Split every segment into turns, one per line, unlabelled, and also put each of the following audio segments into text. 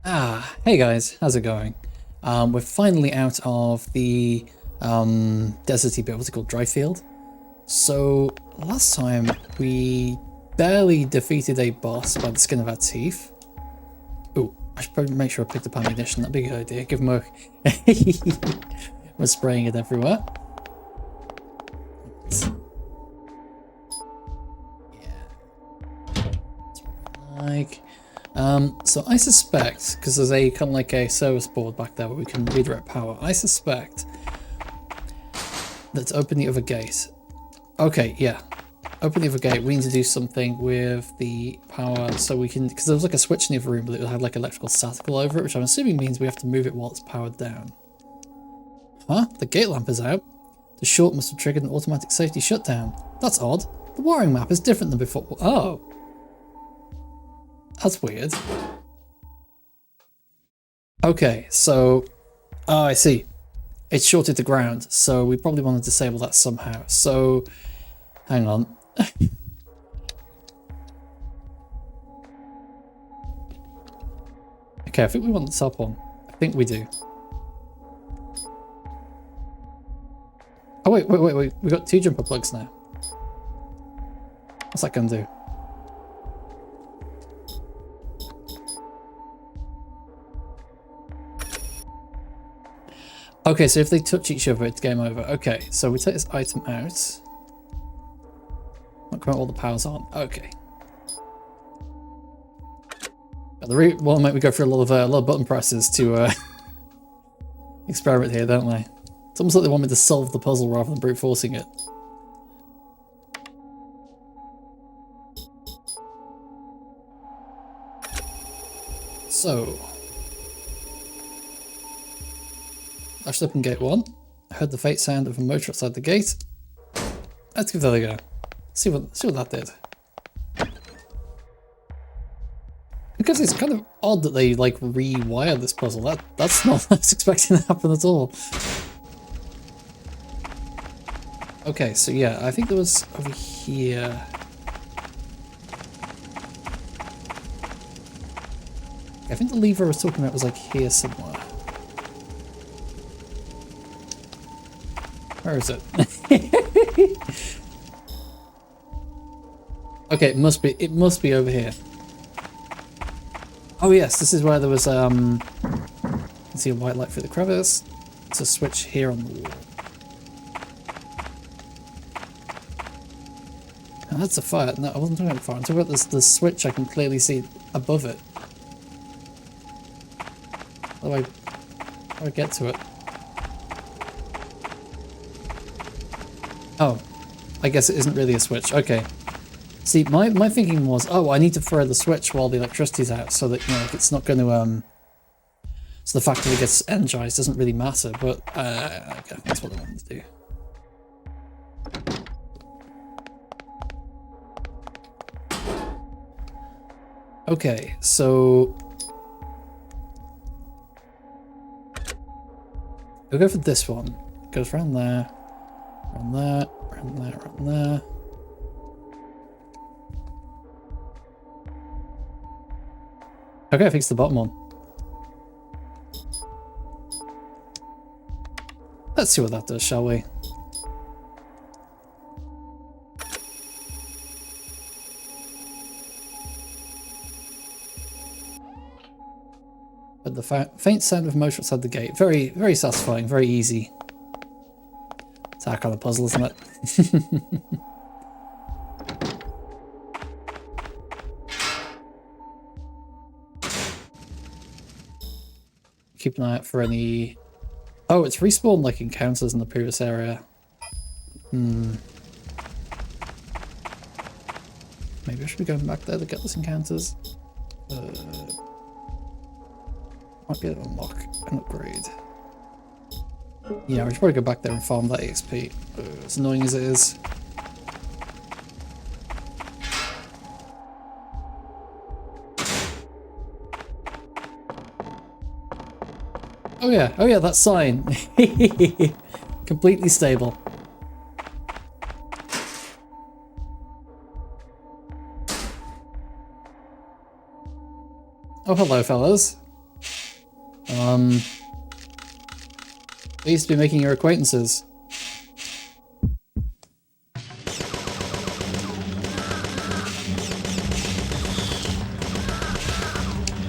Hey guys, how's it going? We're finally out of the deserty bit, what's it called, dry field? So last time we barely defeated a boss by the skin of our teeth. Ooh, I should probably make sure I picked up ammunition, that'd be a good idea. Give him a... We're spraying it everywhere. Like... so I suspect, because there's a kind of like a service board back there where we can redirect power, I suspect that to open the other gate. Okay, yeah. Open the other gate, we need to do something with the power so we can, because there was like a switch in the other room, but it had like electrical static all over it, which I'm assuming means we have to move it while it's powered down. Huh? The gate lamp is out. The short must have triggered an automatic safety shutdown. That's odd. The wiring map is different than before. Oh. That's weird. Okay, so... Oh, I see. It's shorted to ground, so we probably want to disable that somehow. So, hang on. Okay, I think we want the top one. I think we do. Oh, wait. We got two jumper plugs now. What's that gonna do? Okay, so if they touch each other, it's game over. Okay, so we take this item out. Look where all the power's on. Okay. The root will make me go through a lot of button presses to experiment here, don't they? It's almost like they want me to solve the puzzle rather than brute forcing it. So, I should open gate 1. I heard the faint sound of a motor outside the gate. Let's give that a go. See what that did. Because it's kind of odd that they like rewire this puzzle. That's not what I was expecting to happen at all. Okay, so yeah, I think there was over here. I think the lever I was talking about was like here somewhere. Where is it? Okay, it must be over here. Oh yes, this is where there was you can see a white light through the crevice. It's a switch here on the wall. Oh, that's a fire. No, I wasn't talking about fire. I'm talking about the switch I can clearly see above it. How do I get to it? Oh, I guess it isn't really a switch. Okay. See, my thinking was, oh, I need to throw the switch while the electricity's out so that, you know, like it's not going to, so the fact that it gets energized doesn't really matter, but, okay, that's what I wanted to do. Okay, so... we'll go for this one. It goes around there. Around there, around there, around there. Okay, I fixed the bottom one. Let's see what that does, shall we? But the faint sound of motor outside the gate. Very, very satisfying, very easy. It's that kind of puzzle, isn't it? Keep an eye out for any... Oh, it's respawned like encounters in the previous area. Maybe I should be going back there to get those encounters. Might be able to unlock an upgrade. Yeah, we should probably go back there and farm that EXP. As annoying as it is. Oh yeah, that sign. Completely stable. Oh, hello, fellas. Pleased to be making your acquaintances.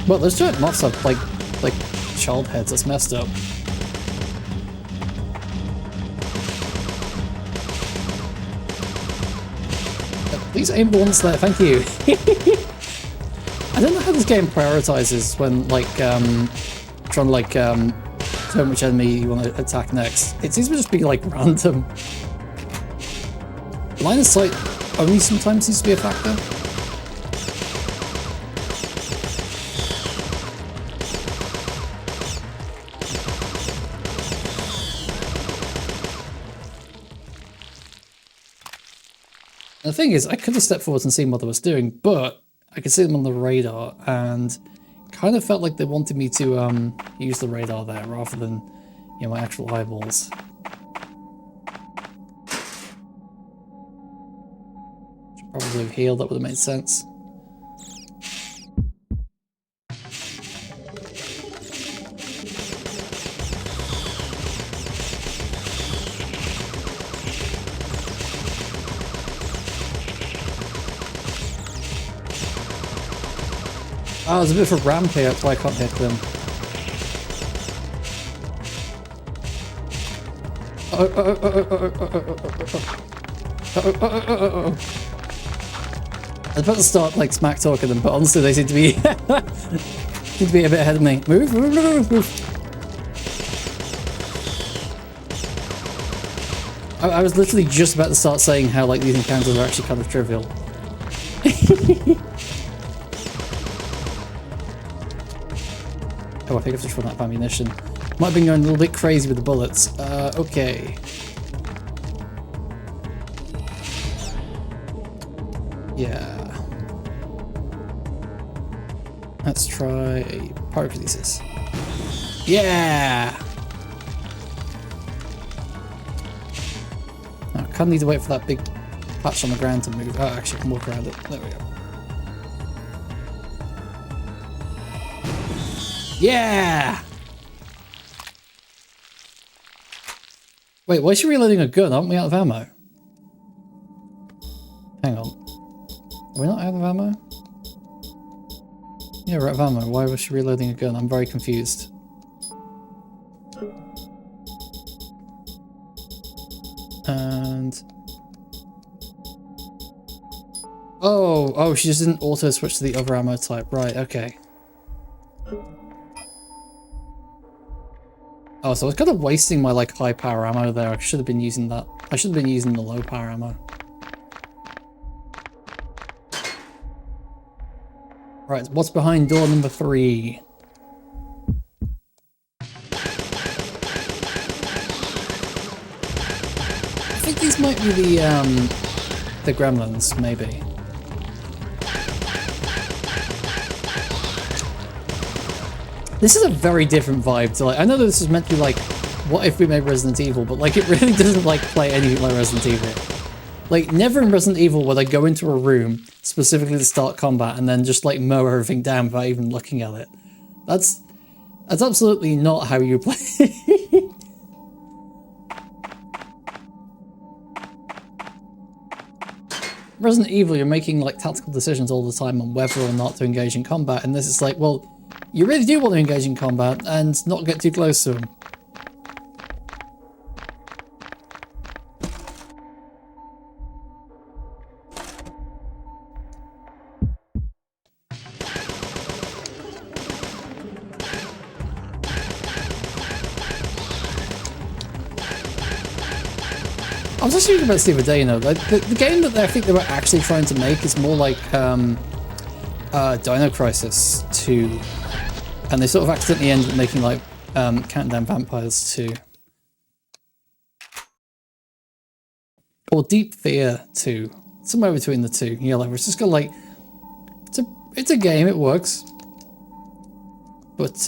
Well, those giant moths have like child heads. That's messed up. Please aim the ones there. Thank you. I don't know how this game prioritizes when like trying to like determine which enemy you want to attack next. It seems to just be like random. Line of sight only sometimes seems to be a factor. The thing is, I could have stepped forward and seen what I was doing, but I could see them on the radar, and kind of felt like they wanted me to use the radar there rather than, you know, my actual eyeballs. Should probably have healed. That would have made sense. Oh, there's a bit of a ramp here, that's why I can't hit them. I was about to start like smack talking them, but honestly they seem to be seem to be a bit ahead of me. Move, move, move, move. I was literally just about to start saying how like these encounters are actually kind of trivial. Oh, I think I've just run out of ammunition. Might have been going a little bit crazy with the bullets. Okay. Yeah. Let's try pyrokinesis. Yeah! I kind of need to wait for that big patch on the ground to move. Oh, actually, I can walk around it. There we go. Yeah! Wait, why is she reloading a gun? Aren't we out of ammo? Hang on. Are we not out of ammo? Yeah, we're out of ammo. Why was she reloading a gun? I'm very confused. And... Oh, she just didn't auto switch to the other ammo type. Right, okay. Oh, so I was kind of wasting my like high power ammo there. I should have been using that. I should have been using the low power ammo. Right, what's behind door number 3? I think these might be the gremlins, maybe. This is a very different vibe to like, I know that this is meant to be like, what if we made Resident Evil, but like it really doesn't like play anything like Resident Evil. Like never in Resident Evil would I go into a room specifically to start combat and then just like mow everything down without even looking at it. That's absolutely not how you play. Resident Evil, you're making like tactical decisions all the time on whether or not to engage in combat, and this is like, well, you really do want to engage in combat and not get too close to them. I was just thinking about this the other day, you know, like the game that I think they were actually trying to make is more like Dino Crisis 2. And they sort of accidentally ended up making like Countdown Vampires 2. Or Deep Fear 2. Somewhere between the two. You know, like it's just got like it's a game, it works. But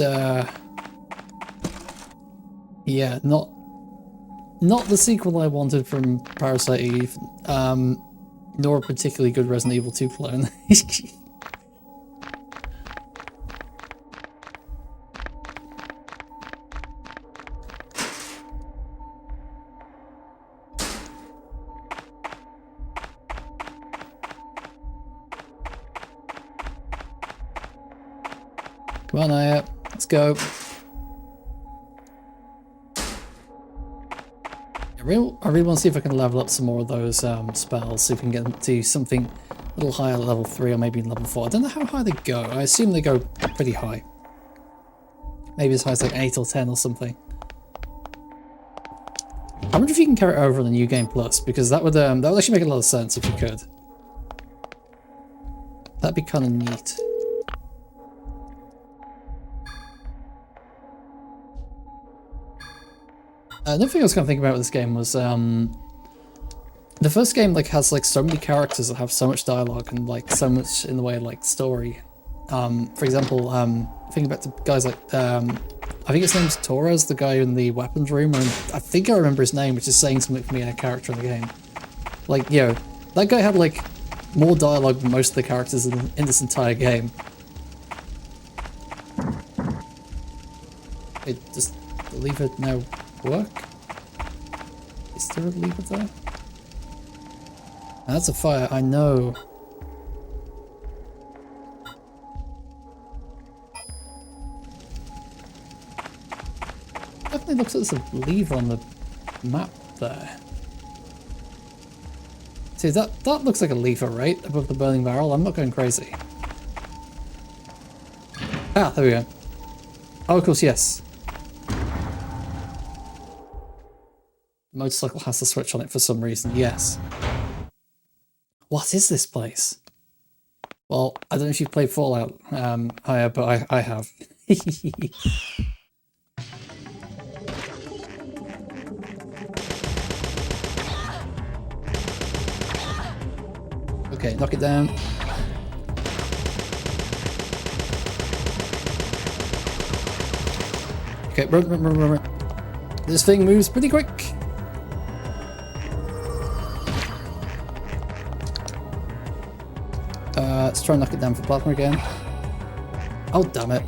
yeah, not the sequel I wanted from Parasite Eve, nor a particularly good Resident Evil 2 clone. Come on, Aya. Let's go. I really want to see if I can level up some more of those spells, see if we can get to something a little higher, level 3 or maybe level 4. I don't know how high they go. I assume they go pretty high. Maybe as high as like 8 or 10 or something. I wonder if you can carry it over on the New Game Plus, because that would actually make a lot of sense if you could. That'd be kind of neat. Another thing I was kind of thinking about with this game was the first game like has like so many characters that have so much dialogue and like so much in the way of like story. For example, thinking back to guys like I think his name's Torres, the guy in the weapons room, and I think I remember his name, which is saying something for me in a character in the game. Like, yo, that guy had like more dialogue than most of the characters in this entire game. Wait, does the lever now work? Is there a lever there? That's a fire, I know. Definitely looks like there's a lever on the map there. See, that looks like a lever, right? Above the burning barrel. I'm not going crazy. Ah, there we go. Oh, of course, yes. The motorcycle has a switch on it for some reason, yes. What is this place? Well, I don't know if you've played Fallout, higher, but I have. Okay, knock it down. Okay, run. This thing moves pretty quick. Let's try and knock it down for plasma again. Oh, damn it.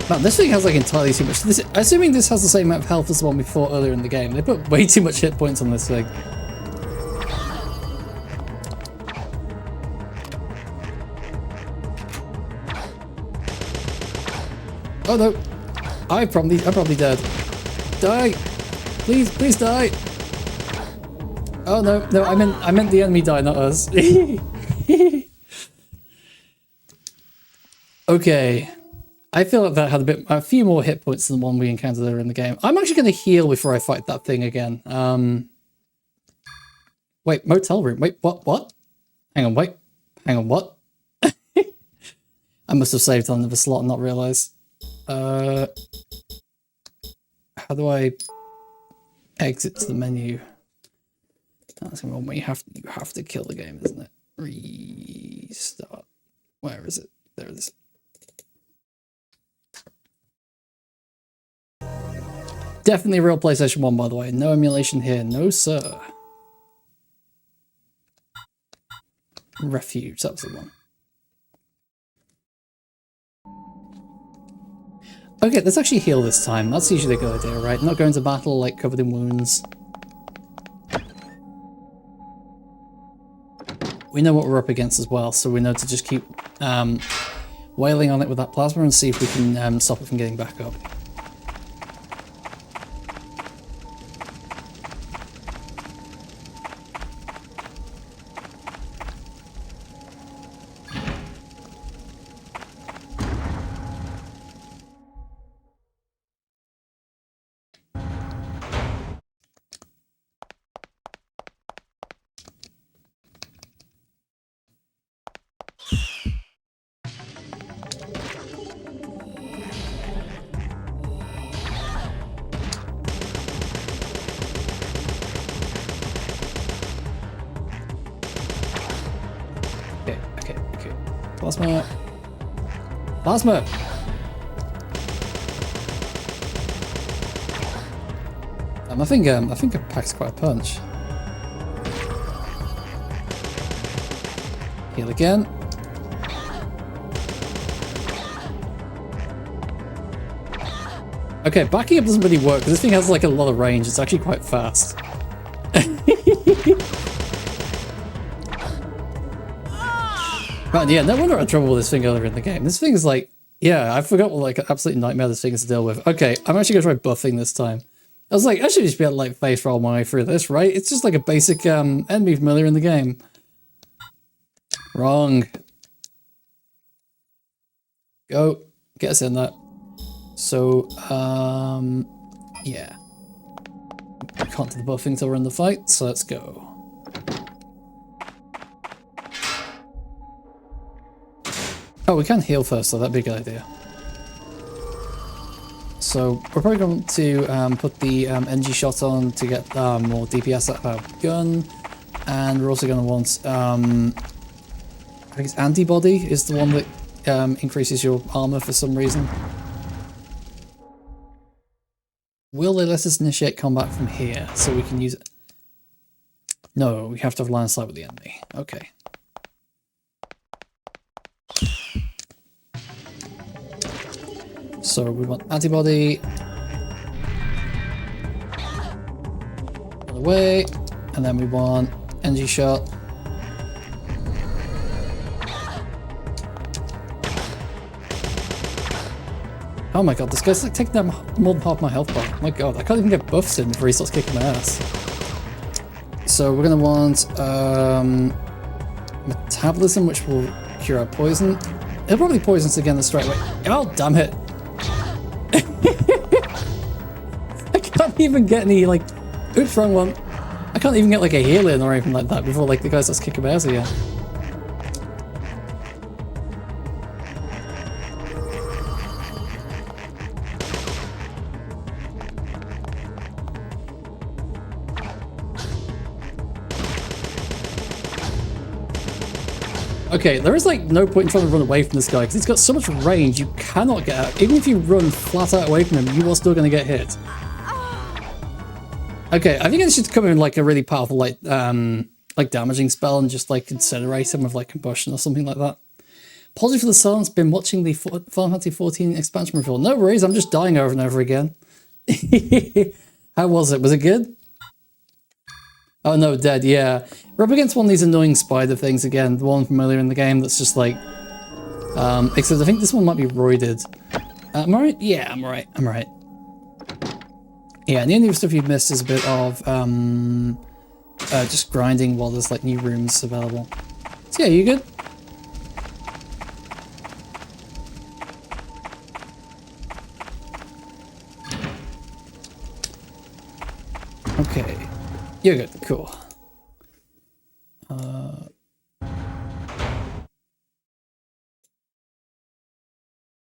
Man, this thing has like entirely too much. Assuming this has the same amount of health as the one we fought earlier in the game. They put way too much hit points on this thing. Oh no! I'm probably dead. Die! Please die! Oh no, I meant the enemy die, not us. Okay. I feel like that had a few more hit points than the one we encountered earlier in the game. I'm actually going to heal before I fight that thing again. Wait, motel room. Wait, what? Hang on, what? I must have saved on the slot and not realize. How do I exit to the menu? That's the one where you have to kill the game, isn't it? Restart. Where is it? There it is. Definitely real PlayStation 1, by the way. No emulation here. No, sir. Refuge. That was the one. Okay, let's actually heal this time. That's usually a good idea, right? Not going to battle, like, covered in wounds. We know what we're up against as well, so we know to just keep wailing on it with that plasma and see if we can stop it from getting back up. Okay. Plasma! I think it packs quite a punch. Heal again. Okay, backing up doesn't really work because this thing has like a lot of range. It's actually quite fast. But yeah, no wonder I had trouble with this thing earlier in the game. This thing is like, yeah, I forgot what like an absolute nightmare this thing is to deal with. Okay, I'm actually gonna try buffing this time. I was like, I should just be able to like face roll my way through this, right? It's just like a basic enemy from earlier in the game. Wrong. Go. Get us in that. So, yeah. We can't do the buffing until we're in the fight, so let's go. Oh, we can heal first, so that'd be a good idea. So we're probably going to put the energy shot on to get more DPS out of our gun, and we're also going to want, I think it's antibody is the one that increases your armor for some reason. Will they let us initiate combat from here so we can use it? No, we have to have line of sight with the enemy. Okay. So we want antibody. Away. And then we want energy shot. Oh my god, this guy's like taking down more than half my health bar. Oh my god, I can't even get buffs in before he starts kicking my ass. So we're gonna want metabolism, which will cure our poison. He'll probably poison us again straight away. Oh, damn it. I can't even get any, like, oops, wrong one. I can't even get like a heal in or anything like that before like the guy starts kicking my ass again. Okay, there is like no point in trying to run away from this guy because he's got so much range you cannot get out. Even if you run flat out away from him, you are still going to get hit. Okay, I think I should come in like a really powerful like damaging spell and just like incinerate him with like combustion or something like that. Apology for the silence. Been watching the Final Fantasy 14 expansion reveal. No worries, I'm just dying over and over again. How was it? Was it good? Oh no, dead, yeah. We're up against one of these annoying spider things again, the one from earlier in the game that's just like... except I think this one might be roided. Am I right? Yeah, I'm right, I'm right. Yeah, and the only stuff you've missed is a bit of just grinding while there's like new rooms available. So yeah, you good? Okay. You're good, cool.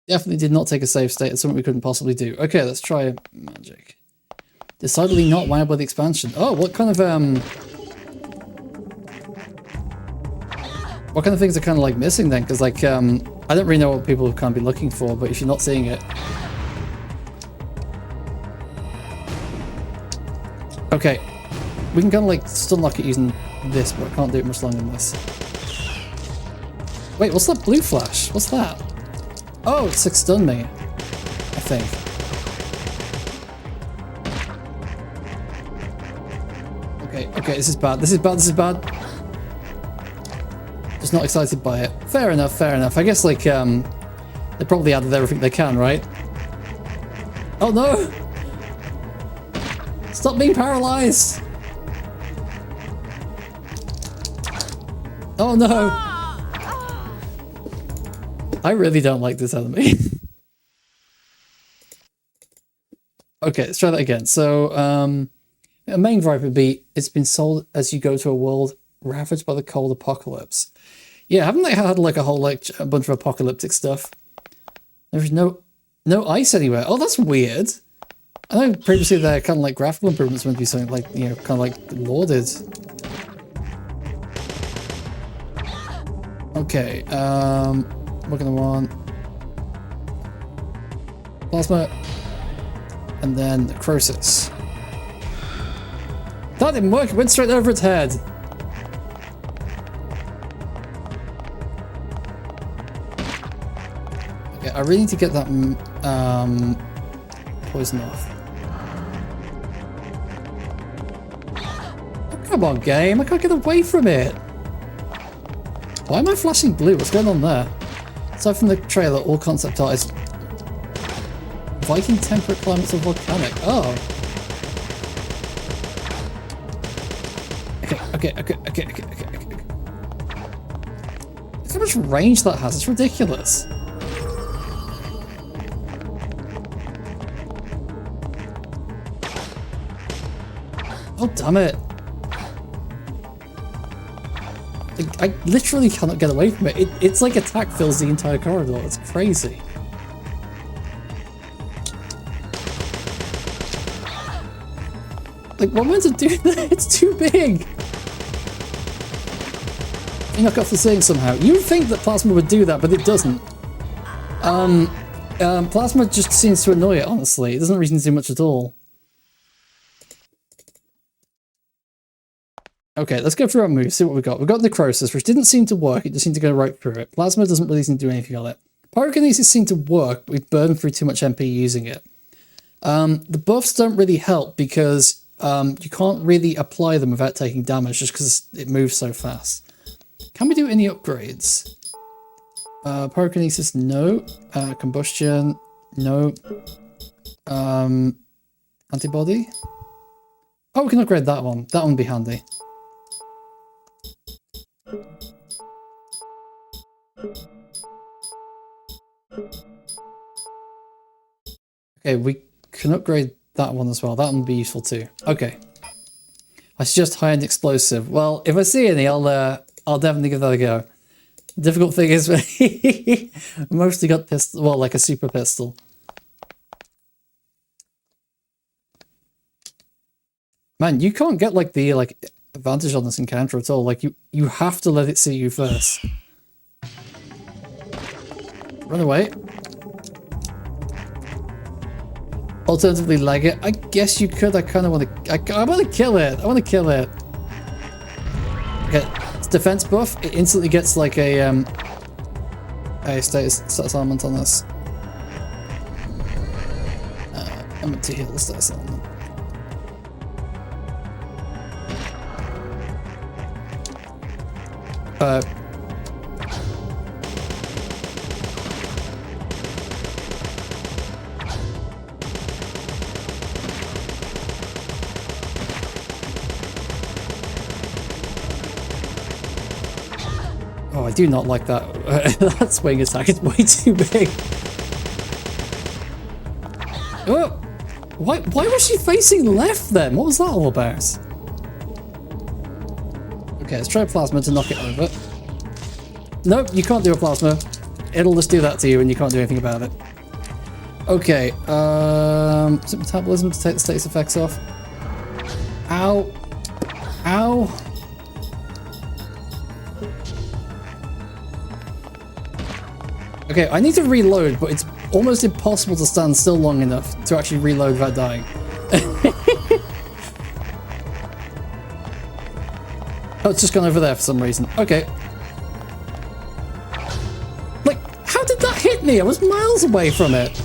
Definitely did not take a save state. It's something we couldn't possibly do. Okay, let's try magic. Decidedly not wired by the expansion. Oh, what kind of things are kind of like missing then? Because like I don't really know what people can be looking for, but if you're not seeing it. Okay. We can kind of like stun lock it using this, but I can't do it much longer than this. Wait, what's that blue flash? What's that? Oh, it's like stun me, I think. Okay, okay, this is bad. This is bad. This is bad. Just not excited by it. Fair enough. Fair enough. I guess like they probably added everything they can, right? Oh no! Stop being paralyzed! Oh no! I really don't like this enemy. Okay, let's try that again. So, a main vibe would be, it's been sold as you go to a world ravaged by the cold apocalypse. Yeah, haven't they had like a whole like a bunch of apocalyptic stuff? There's no ice anywhere. Oh, that's weird. I know previously their kind of like graphical improvements would be something like, you know, kind of like lauded. Okay, we're gonna want plasma and then necrosis. That didn't work, it went straight over its head. Okay, I really need to get that poison off. Oh, come on, game, I can't get away from it. Why am I flashing blue? What's going on there? Aside from the trailer, all concept art is Viking temperate climates of volcanic. Oh. Okay. Look how much range that has. It's ridiculous. Oh, damn it. I literally cannot get away from it. It's like attack fills the entire corridor. It's crazy. Like, what am I meant to do there? It's too big. You knock off the ceiling somehow. You would think that Plasma would do that, but it doesn't. Plasma just seems to annoy it, honestly. It doesn't really do much at all. Okay, let's go through our moves, see what we've got. We've got Necrosis, which didn't seem to work. It just seemed to go right through it. Plasma doesn't really seem to do anything on it. Pyrokinesis seemed to work, but we've burned through too much MP using it. The buffs don't really help because you can't really apply them without taking damage just because it moves so fast. Can we do any upgrades? Pyrokinesis, no. Combustion, no. Antibody? Oh, we can upgrade that one. That one would be handy. Okay, we can upgrade that one as well. That one would be useful too. Okay. I suggest high-end explosive. Well, if I see any, I'll definitely give that a go. Difficult thing is, I mostly got pistol, well, like a super pistol. Man, you can't get like the advantage on this encounter at all. Like you have to let it see you first. Run away. Alternatively, leg it. I guess you could. I kind of want to. I want to kill it. I want to kill it. Okay, it's defense buff. It instantly gets like a status element on this. I'm going to heal the status element. Oh, I do not like that. That swing attack is way too big. Oh, why was she facing left then? What was that all about? Okay, let's try Plasma to knock it over. Nope, you can't do a Plasma. It'll just do that to you and you can't do anything about it. Okay, is it Metabolism to take the status effects off? Ow. Ow. Okay, I need to reload, but it's almost impossible to stand still long enough to actually reload without dying. Oh, it's just gone over there for some reason. Okay. Like, how did that hit me? I was miles away from it.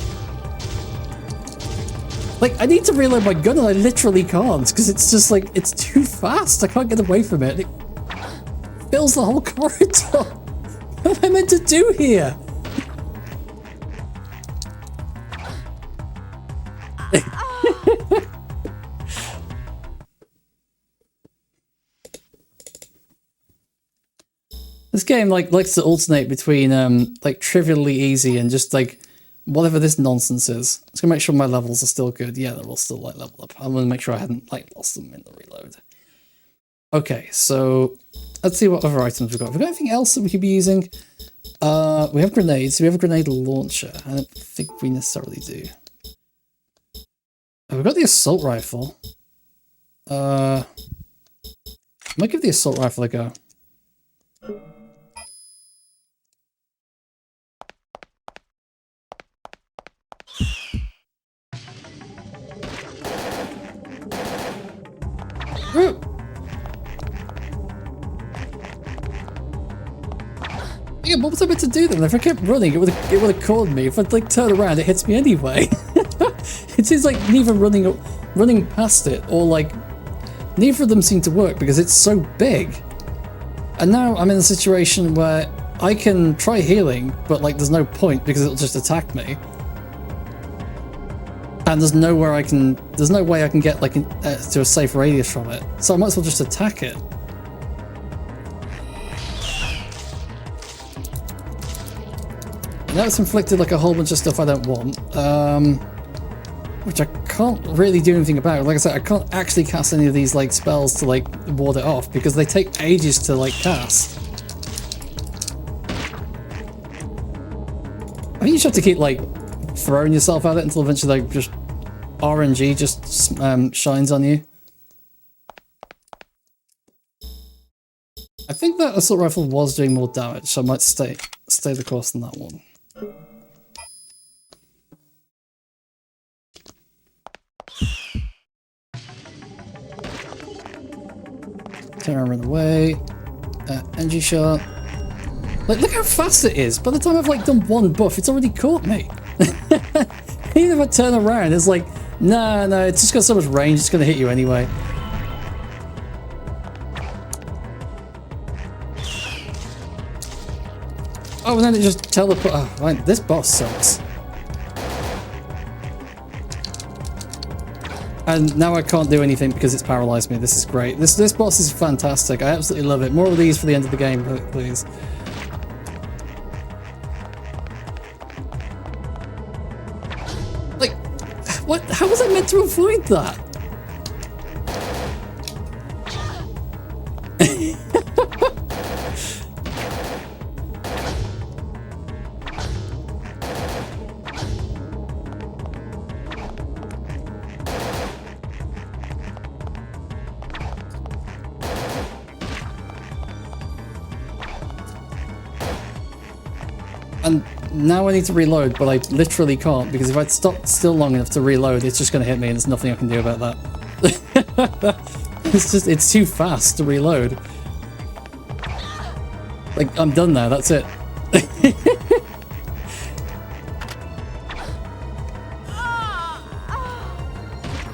Like, I need to reload my gun and I literally can't, because it's just like, it's too fast. I can't get away from it. It fills the whole corridor. What am I meant to do here? This game likes to alternate between like trivially easy and just like whatever this nonsense is. I'm just gonna make sure my levels are still good. Yeah, they're all still like leveled up. I'm gonna make sure I hadn't like lost them in the reload. Okay, so let's see what other items we've got. Have we got anything else that we could be using? We have grenades. We have a grenade launcher. I don't think we necessarily do. Oh, we've got the assault rifle. I might give the assault rifle a go. Ooh. Yeah, what was I meant to do then? If I kept running, it would have caught me. If I'd like turn around, it hits me anyway. It seems like neither running past it or like neither of them seem to work because it's so big. And now I'm in a situation where I can try healing, but like there's no point because it'll just attack me. And there's no way I can get like to a safe radius from it. So I might as well just attack it. Now it's inflicted like a whole bunch of stuff I don't want, which I can't really do anything about. Like I said, I can't actually cast any of these like spells to like ward it off because they take ages to like cast. I think you just have to keep like throwing yourself at it until eventually like just RNG just shines on you. I think that assault rifle was doing more damage, so I might stay the course on that one. Turn around, run away. Energy shot. Like, look how fast it is. By the time I've like done one buff, it's already caught me. Even if I turn around, it's like, no, it's just got so much range, it's gonna hit you anyway. Oh, and then it just teleport. Oh, right, this boss sucks. And now I can't do anything because it's paralyzed me. This is great. This boss is fantastic. I absolutely love it. More of these for the end of the game, please. Like, what? How was I meant to avoid that? And now I need to reload, but I literally can't because if I'd stopped still long enough to reload, it's just going to hit me and there's nothing I can do about that. It's too fast to reload. Like, I'm done now, that's it.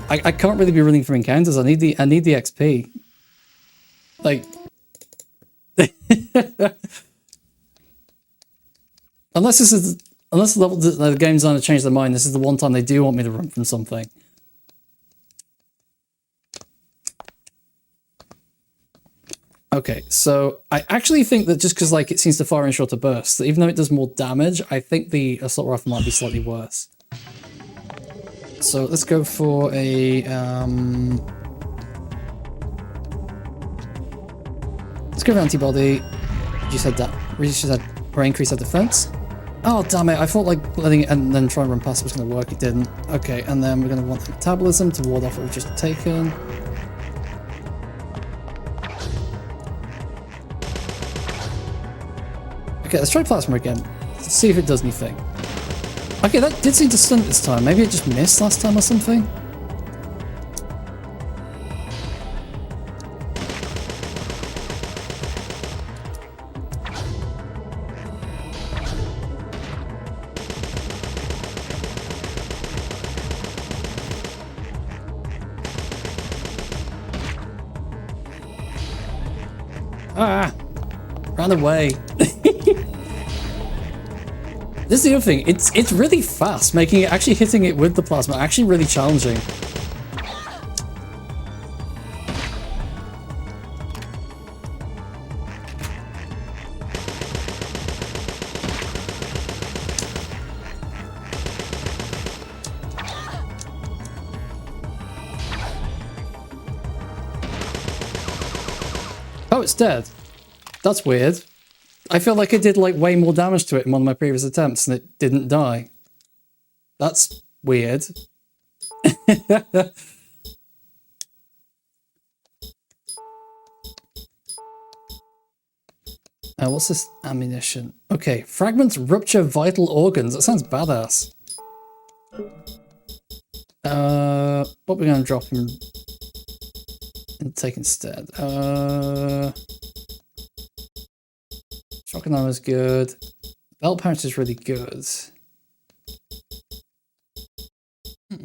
I can't really be running from encounters. I need the XP. Like... Unless the level the game designer changed their mind, this is the one time they do want me to run from something. Okay, so I actually think that just because like it seems to fire in shorter bursts, that even though it does more damage, I think the assault rifle might be slightly worse. So let's go for a let's go for antibody. You said that. We just had increase our defense. Oh, damn it. I thought like letting it and then try and run past it was going to work. It didn't. Okay, and then we're going to want the metabolism to ward off what we've just taken. Okay, let's try plasma again. Let's see if it does anything. Okay, that did seem to stunt this time. Maybe it just missed last time or something? Ah! Run away. This is the other thing, it's really fast, making it, actually hitting it with the plasma, actually really challenging. Oh, it's dead. That's weird. I feel like I did like way more damage to it in one of my previous attempts and it didn't die. That's weird. What's this ammunition? Okay, fragments rupture vital organs. That sounds badass. What we're gonna drop him and take instead. Shotgun ammo is good. Belt pouch is really good. I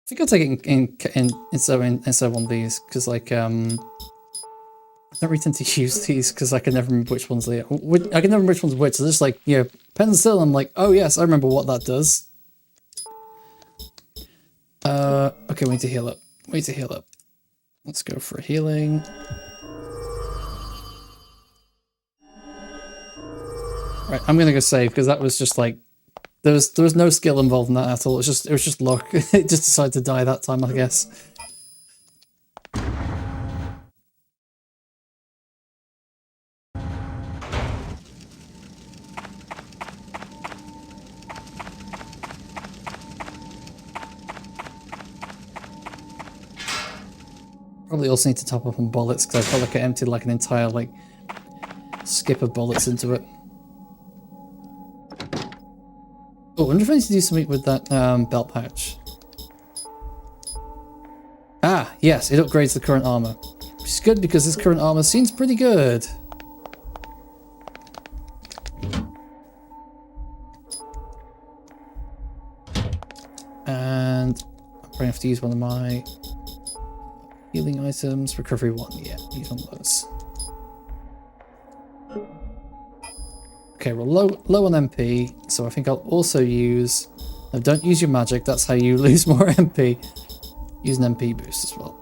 think I'll take it in one of these because, like, don't really tend to use these because I can never remember which ones they are. I can never remember which one's which. So just like, you know, pencil, I'm like, oh yes, I remember what that does. Okay, we need to heal up. We need to heal up. Let's go for healing. Right, I'm gonna go save because that was just like there was no skill involved in that at all. It was just luck. It just decided to die that time, I guess. Probably also need to top up on bullets because I felt like I emptied like an entire like skip of bullets into it. Oh, I wonder if I need to do something with that belt pouch. Ah, yes, it upgrades the current armor. Which is good because this current armor seems pretty good. And I'm going to have to use one of my healing items. Recovery 1, yeah, use one of those. Okay, we're low on MP, so I think I'll also use... No, don't use your magic, that's how you lose more MP. Use an MP boost as well.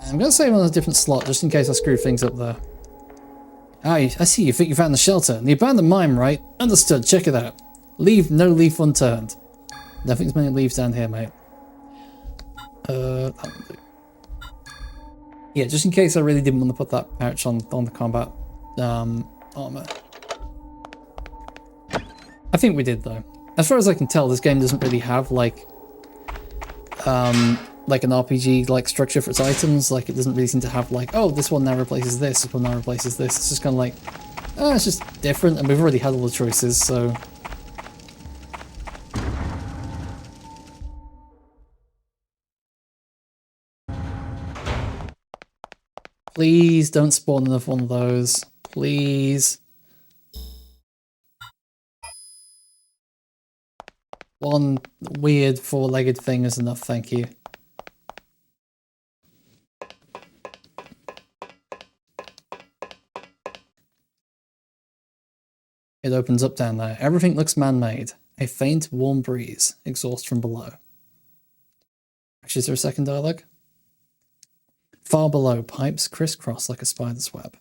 I'm going to save on a different slot, just in case I screw things up there. Ah, I see, you think you found the shelter. The abandoned mine, right? Understood, check it out. Leave no leaf unturned. Nothing's many leaves down here, mate. Yeah, just in case I really didn't want to put that pouch on the combat armor. I think we did though. As far as I can tell, this game doesn't really have like an RPG like structure for its items. Like it doesn't really seem to have like, oh, this one now replaces this one now replaces this. It's just kind of like, oh, it's just different, and we've already had all the choices, so. Please don't spawn another one of those. Please. One weird four-legged thing is enough, thank you. It opens up down there. Everything looks man-made. A faint, warm breeze. Exhaust from below. Actually, is there a second dialogue? Far below, pipes crisscross like a spider's web.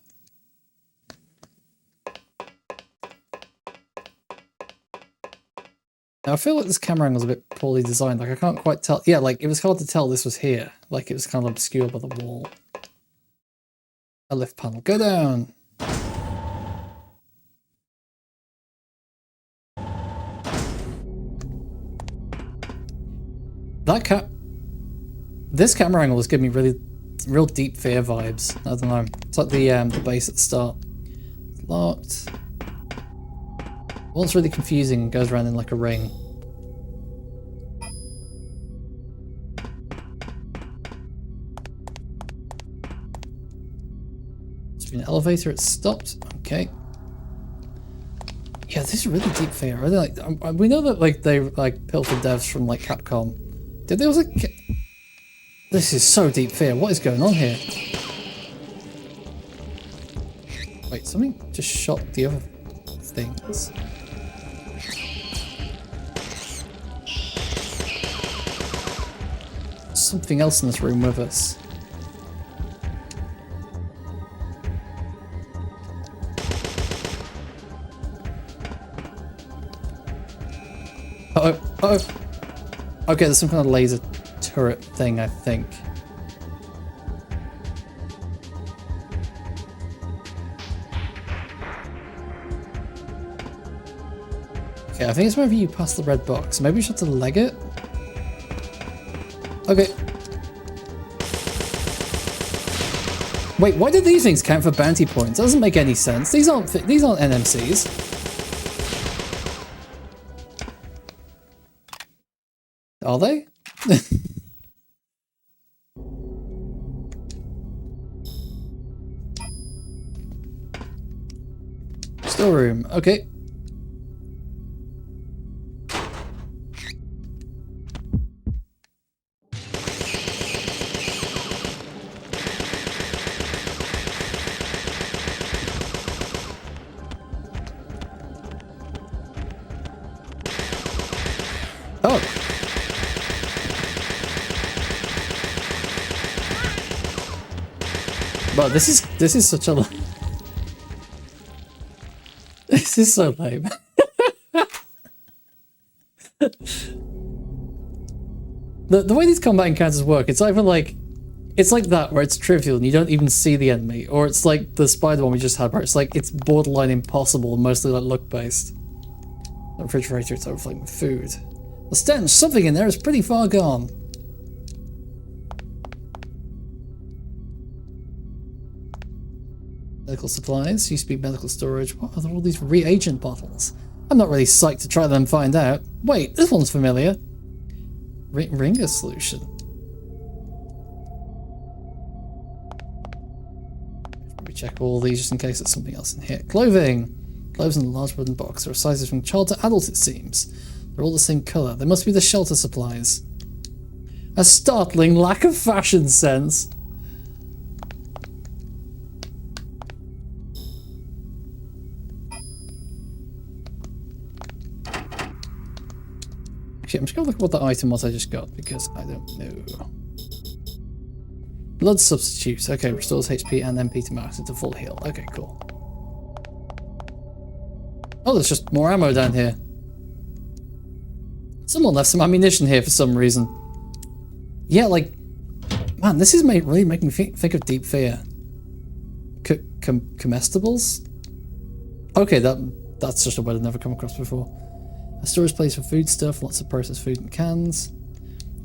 Now, I feel like this camera angle is a bit poorly designed. Like, I can't quite tell. Yeah, like, it was hard to tell this was here. Like, it was kind of obscured by the wall. A lift panel. Go down! This camera angle is giving me real deep fear vibes. I don't know. It's like the base at the start. It's locked. One's really confusing and goes around in like a ring. It's been an elevator, it's stopped. Okay. Yeah, this is really deep fear. I really like. We know that like they like pilfered devs from like Capcom. Did they also? This is so deep fear. What is going on here? Wait, something just shot the other things. Something else in this room with us. Uh-oh, uh-oh. Okay, there's some kind of laser turret thing, I think. Okay, I think it's whenever you pass the red box. Maybe we should have to leg it? Okay. Wait, why did these things count for bounty points? That doesn't make any sense. These aren't NMCs. Are they? Storeroom, okay. Oh. But this is such a... This is so lame. The way these combat encounters work, it's either like... It's like that, where it's trivial and you don't even see the enemy, or it's like the spider one we just had, where it's like, it's borderline impossible, mostly like look-based. The refrigerator, it's overflowing with food. The stench, something in there is pretty far gone. Medical supplies, used to be medical storage. What are all these reagent bottles? I'm not really psyched to try them and find out. Wait, this one's familiar. Ringer solution. Probably check all these just in case there's something else in here. Clothing. Clothes in a large wooden box. There are sizes from child to adult, it seems. They're all the same colour. They must be the shelter supplies. A startling lack of fashion sense. I'm just going to look at what the item was I just got, because I don't know. Blood substitute. Okay, restores HP and MP to max into full heal. Okay, cool. Oh, there's just more ammo down here. Someone left some ammunition here for some reason. Yeah, like... Man, this is really making me think of Deep Fear. Comestibles? Okay, that's just a word I've never come across before. A storage place for food stuff, lots of processed food in cans.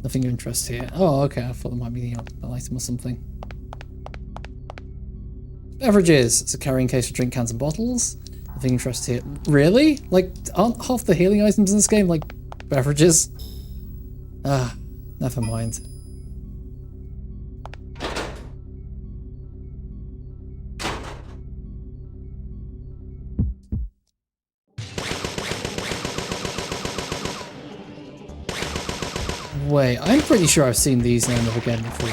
Nothing of interest here. Oh, okay, I thought there might be an item or something. Beverages. It's a carrying case for drink cans and bottles. Nothing of interest here. Really? Like, aren't half the healing items in this game like beverages? Ah, never mind. Wait, I'm pretty sure I've seen these now and again before.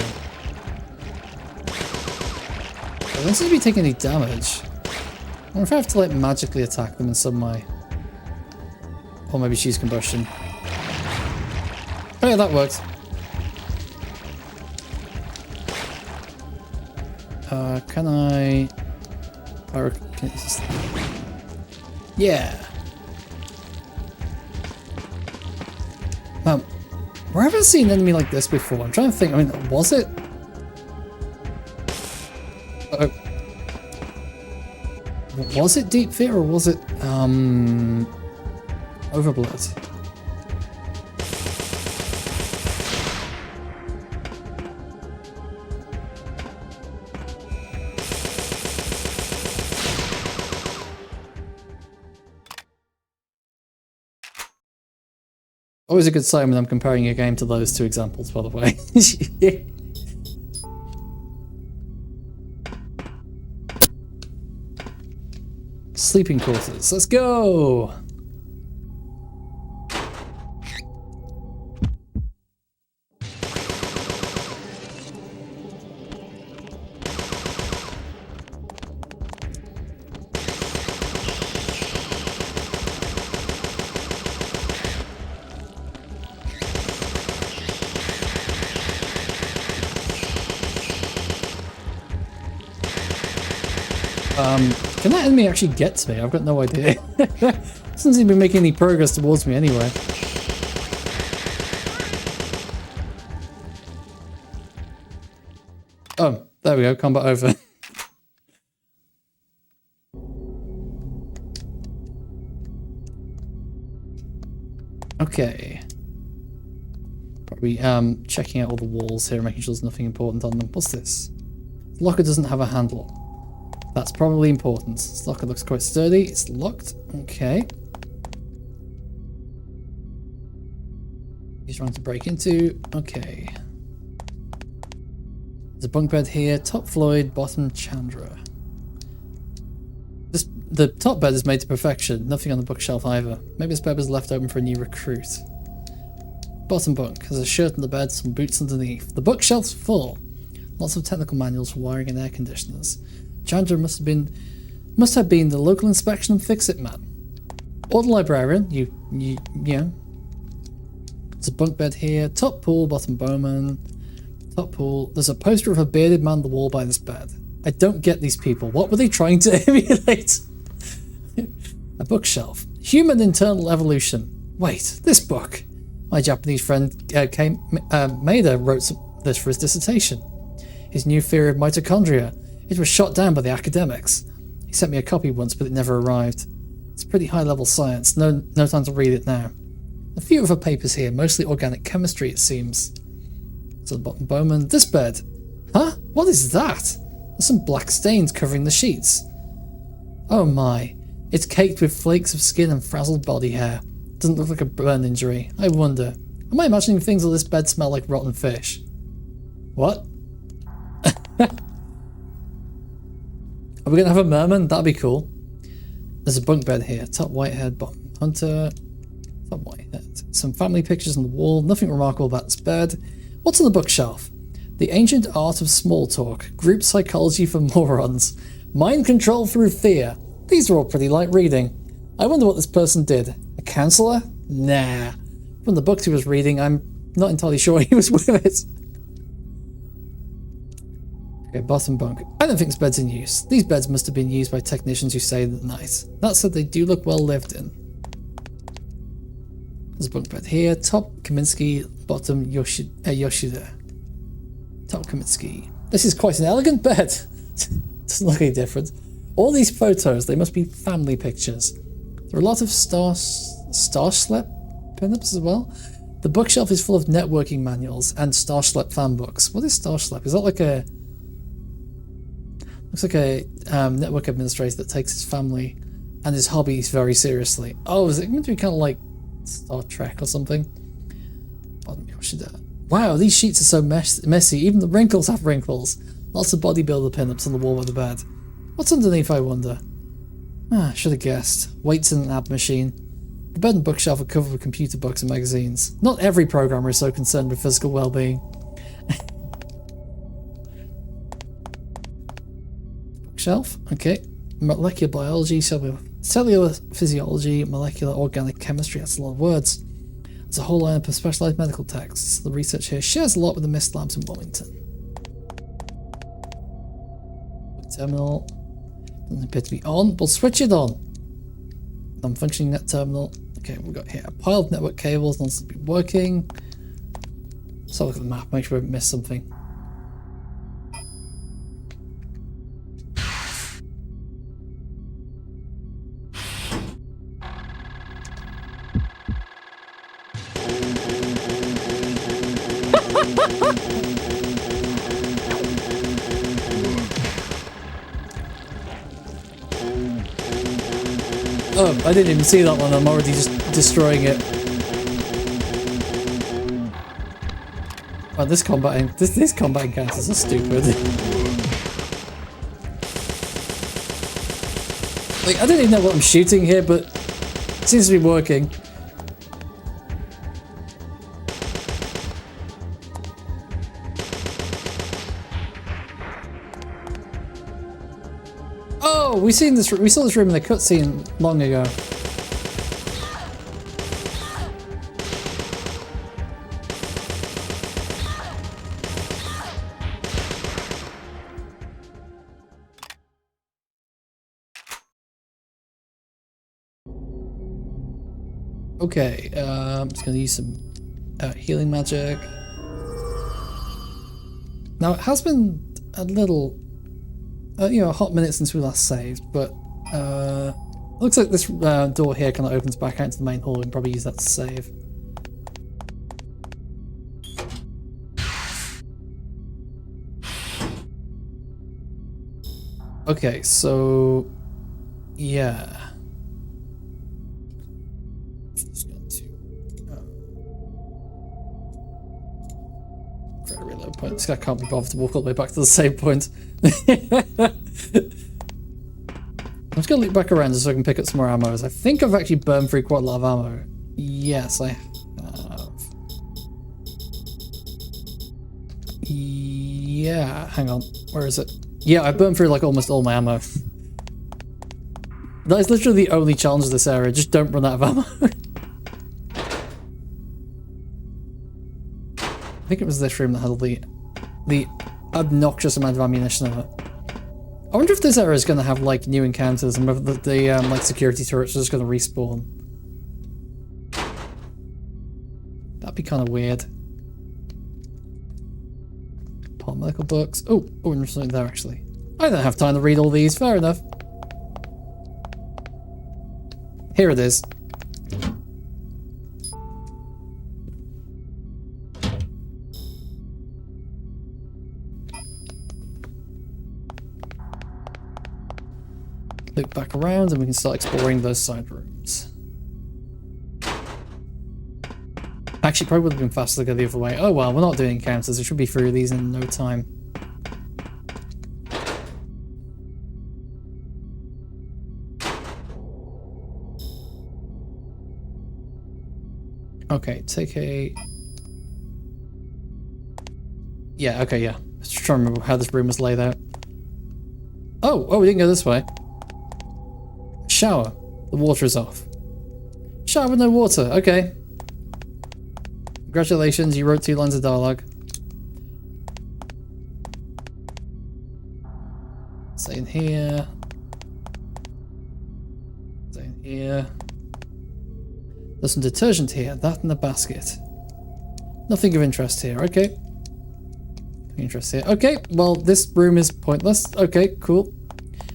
They don't seem to be taking any damage. I wonder if I have to like magically attack them in some way. Or maybe choose combustion. Oh yeah, that works. Can I... Yeah! Where have I seen an enemy like this before? I'm trying to think. I mean, was it? Was it Deep Fear or was it Overblood? Always a good sign when I'm comparing a game to those two examples, by the way. Sleeping quarters. Let's go! Can that enemy actually get to me? I've got no idea. Doesn't seem to be making any progress towards me anyway. Oh, there we go, combat over. Okay. Probably checking out all the walls here, making sure there's nothing important on them. What's this? The locker doesn't have a handle. That's probably important. This locker looks quite sturdy. It's locked. Okay. He's trying to break into. Okay. There's a bunk bed here. Top Floyd, bottom Chandra. The top bed is made to perfection. Nothing on the bookshelf either. Maybe this bed was left open for a new recruit. Bottom bunk has a shirt on the bed, some boots underneath. The bookshelf's full. Lots of technical manuals for wiring and air conditioners. Chandra must have been the local inspection and fix-it man. Or the librarian, you know. There's a bunk bed here. Top pool, bottom bowman. Top pool. There's a poster of a bearded man on the wall by this bed. I don't get these people. What were they trying to emulate? A bookshelf. Human Internal Evolution. Wait, this book. My Japanese friend Maeda wrote this for his dissertation. His new theory of mitochondria. It was shot down by the academics. He sent me a copy once, but it never arrived. It's pretty high-level science. No time to read it now. A few other papers here, mostly organic chemistry, it seems. So the bottom bowman. This bed. Huh? What is that? There's some black stains covering the sheets. Oh my. It's caked with flakes of skin and frazzled body hair. Doesn't look like a burn injury. I wonder. Am I imagining things on this bed smell like rotten fish? What? Are we going to have a merman? That'd be cool. There's a bunk bed here. Top whitehead, bottom hunter. Top whitehead. Some family pictures on the wall. Nothing remarkable about this bed. What's on the bookshelf? The Ancient Art of Small Talk. Group Psychology for Morons. Mind Control Through Fear. These are all pretty light reading. I wonder what this person did. A counsellor? Nah. From the books he was reading, I'm not entirely sure he was with it. Okay, bottom bunk. I don't think this bed's in use. These beds must have been used by technicians who say they're nice. That said, they do look well lived in. There's a bunk bed here. Top Kaminsky, bottom Yoshida. Top Kaminsky. This is quite an elegant bed. Doesn't look any different. All these photos, they must be family pictures. There are a lot of Star Schlep pinups as well. The bookshelf is full of networking manuals and Star Schlep fan books. What is Star Schlep? Is that like a... Looks like a network administrator that takes his family and his hobbies very seriously. Oh, is it going to be kind of like Star Trek or something? Wow, these sheets are so messy. Even the wrinkles have wrinkles. Lots of bodybuilder pinups on the wall by the bed. What's underneath, I wonder? Ah, should have guessed. Weights in an ab machine. The bed and bookshelf are covered with computer books and magazines. Not every programmer is so concerned with physical well-being. Bookshelf, okay. Molecular biology, cellular physiology, molecular organic chemistry. That's a lot of words. There's a whole line of specialized medical texts. The research here shares a lot with the Mist Labs in Wilmington. Terminal. Doesn't appear to be on. We'll switch it on. Non-functioning net terminal. Okay, we've got here a pile of network cables. None to be working. Let's have a look at the map. Make sure we haven't missed something. Oh, I didn't even see that one. I'm already just destroying it. Oh, this combat encounters are stupid. Like, I don't even know what I'm shooting here, but it seems to be working. Oh, we saw this room in the cutscene long ago. Okay, I'm just going to use some healing magic. Now, it has been a little, a hot minute since we last saved, but looks like this door here kind of opens back out into the main hall. We can probably use that to save. Okay, so yeah. Just going to create a reload point. This guy can't be bothered to walk all the way back to the save point. I'm just going to loop back around just so I can pick up some more ammo. I think I've actually burned through quite a lot of ammo. Yes, I have. Yeah, hang on. Where is it? Yeah, I burned through like almost all my ammo. That is literally the only challenge of this area. Just don't run out of ammo. I think it was this room that had all the obnoxious amount of ammunition in it. I wonder if this area is going to have like new encounters and whether the like security turrets are just going to respawn. That'd be kind of weird. Part medical books. Oh, and there's something there actually. I don't have time to read all these. Fair enough. Here it is. Loop back around and we can start exploring those side rooms. Actually, probably would have been faster to go the other way. Oh well, we're not doing encounters. We should be through these in no time. Okay, take a... Yeah, okay, yeah. Just trying to remember how this room was laid out. Oh, we didn't go this way. Shower. The water is off. Shower with no water. Okay. Congratulations, you wrote 2 lines of dialogue. Stay in here. Stay in here. There's some detergent here. That in the basket. Nothing of interest here. Okay. Nothing of interest here. Okay, well, this room is pointless. Okay, cool.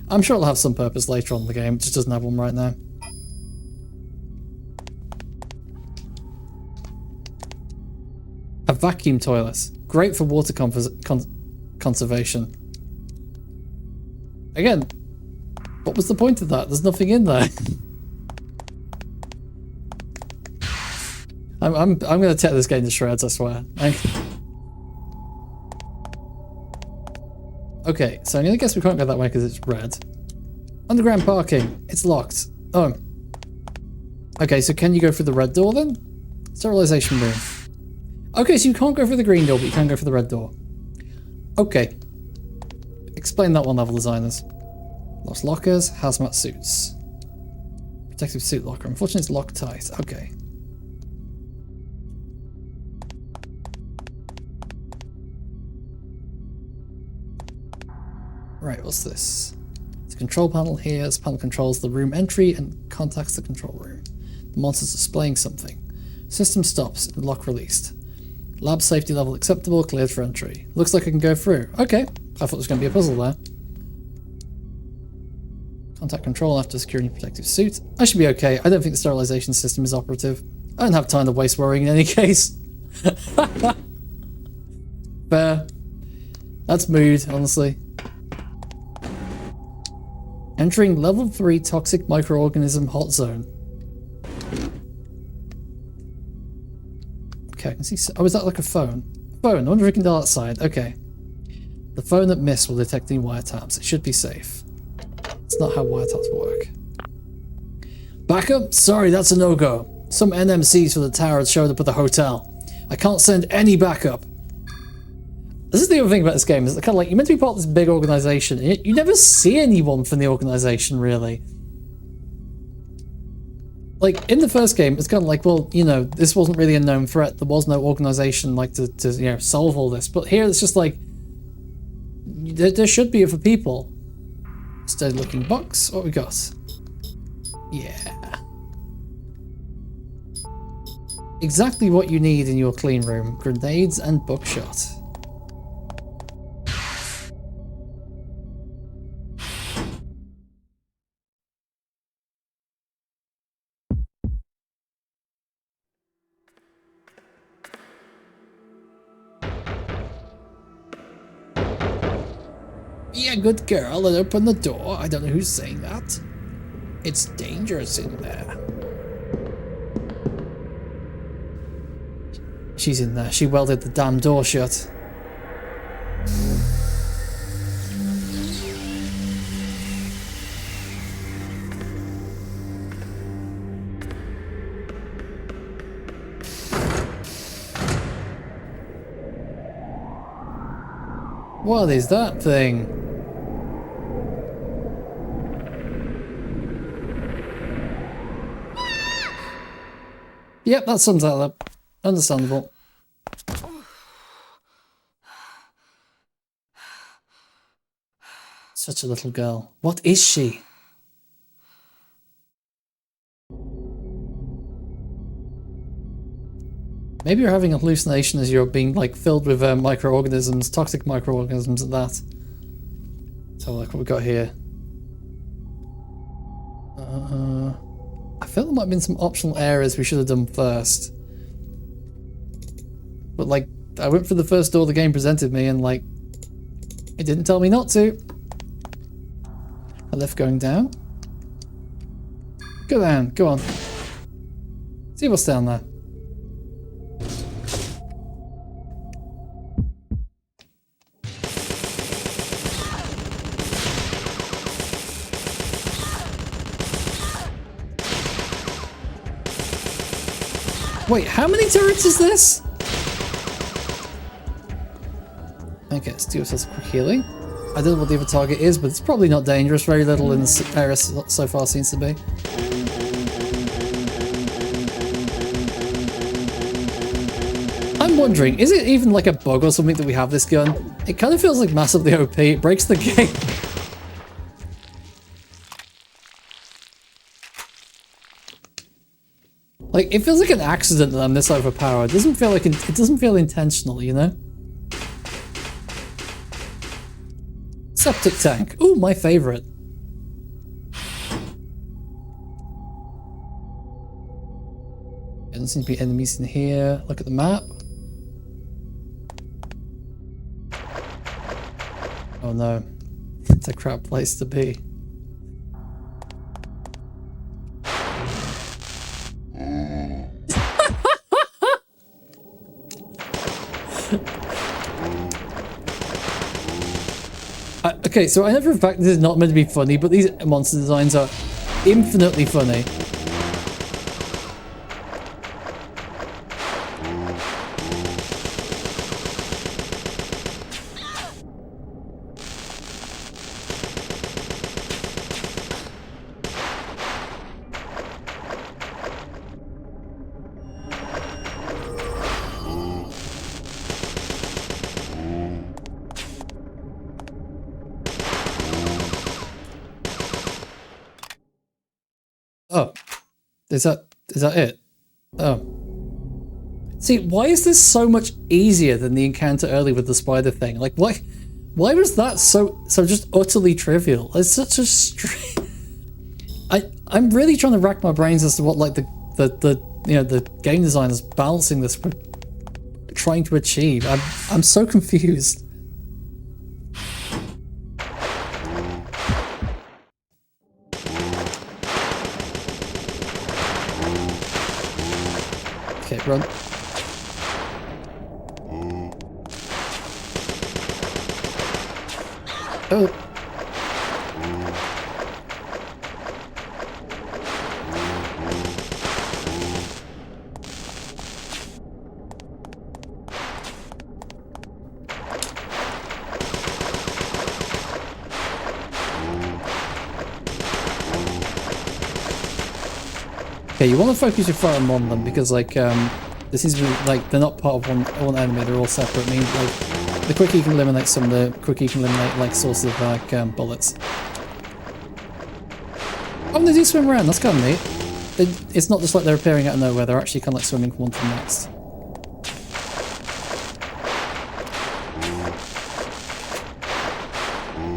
I'm sure it'll have some purpose later on in the game. It just doesn't have one right now. A vacuum toilet. Great for water conservation. Again, what was the point of that? There's nothing in there. I'm going to tear this game to shreds, I swear. Okay, so I'm going to guess we can't go that way because it's red. Underground parking. It's locked. Oh. Okay, so can you go through the red door then? Sterilization room. Okay, so you can't go through the green door, but you can go through the red door. Okay. Explain that one, level designers. Lost lockers, hazmat suits. Protective suit locker. Unfortunately, it's locked tight. Okay. Right, what's this? It's a control panel here. This panel controls the room entry and contacts the control room. The monster's displaying something. System stops. Lock released. Lab safety level acceptable. Cleared for entry. Looks like I can go through. Okay. I thought there was going to be a puzzle there. Contact control after securing protective suit. I should be okay. I don't think the sterilization system is operative. I don't have time to waste worrying in any case. Fair. That's mood, honestly. Entering level 3 toxic microorganism hot zone. Okay, I can see... Oh, is that like a phone? Phone. I wonder if we can dial outside. Okay. The phone that missed will detect any wiretaps. It should be safe. It's not how wiretaps work. Backup? Sorry, that's a no-go. Some NMCs for the tower had showed up at the hotel. I can't send any backup. This is the other thing about this game, is kind of like, you're meant to be part of this big organization, and you never see anyone from the organization, really. Like, in the first game, it's kind of like, well, you know, this wasn't really a known threat. There was no organization, like, to you know, solve all this. But here, it's just like, there should be for people. Steady looking box. What we got? Yeah. Exactly what you need in your clean room. Grenades and buckshot. Be a good girl and open the door. I don't know who's saying that. It's dangerous in there. She's in there. She welded the damn door shut. What is that thing? Yep, that sums that up. Understandable. Such a little girl. What is she? Maybe you're having a hallucination as you're being like filled with microorganisms, toxic microorganisms at that. So look what we got here. I feel there might have been some optional areas we should have done first. But like, I went for the first door the game presented me and like, it didn't tell me not to. A lift going down. Go down, go on. See what's down there. Wait, how many turrets is this? Okay, let's do ourselves a quick healing. I don't know what the other target is, but it's probably not dangerous. Very little in this area so far seems to be. I'm wondering, is it even like a bug or something that we have this gun? It kind of feels like massively OP. It breaks the game. Like, it feels like an accident that I'm this overpowered. It doesn't feel like it doesn't feel intentional, you know? Septic tank. Ooh, my favorite. There doesn't seem to be enemies in here. Look at the map. Oh no. It's a crap place to be. Okay, so I know for a fact this is not meant to be funny, but these monster designs are infinitely funny. Oh, is that it? Oh. See, why is this so much easier than the encounter earlier with the spider thing? Like, why was that so just utterly trivial? It's such a I'm really trying to rack my brains as to what like the you know the game designers balancing this were trying to achieve. I'm so confused. Okay, run. Oh. Okay, you want to focus your fire on them because, like, this is like they're not part of one enemy; they're all separate. I mean, like, the quicker you can eliminate some, the quicker you can eliminate like sources of like bullets. Oh, they do swim around. That's kind of neat. It's not just like they're appearing out of nowhere; they're actually kind of like swimming from one to the next.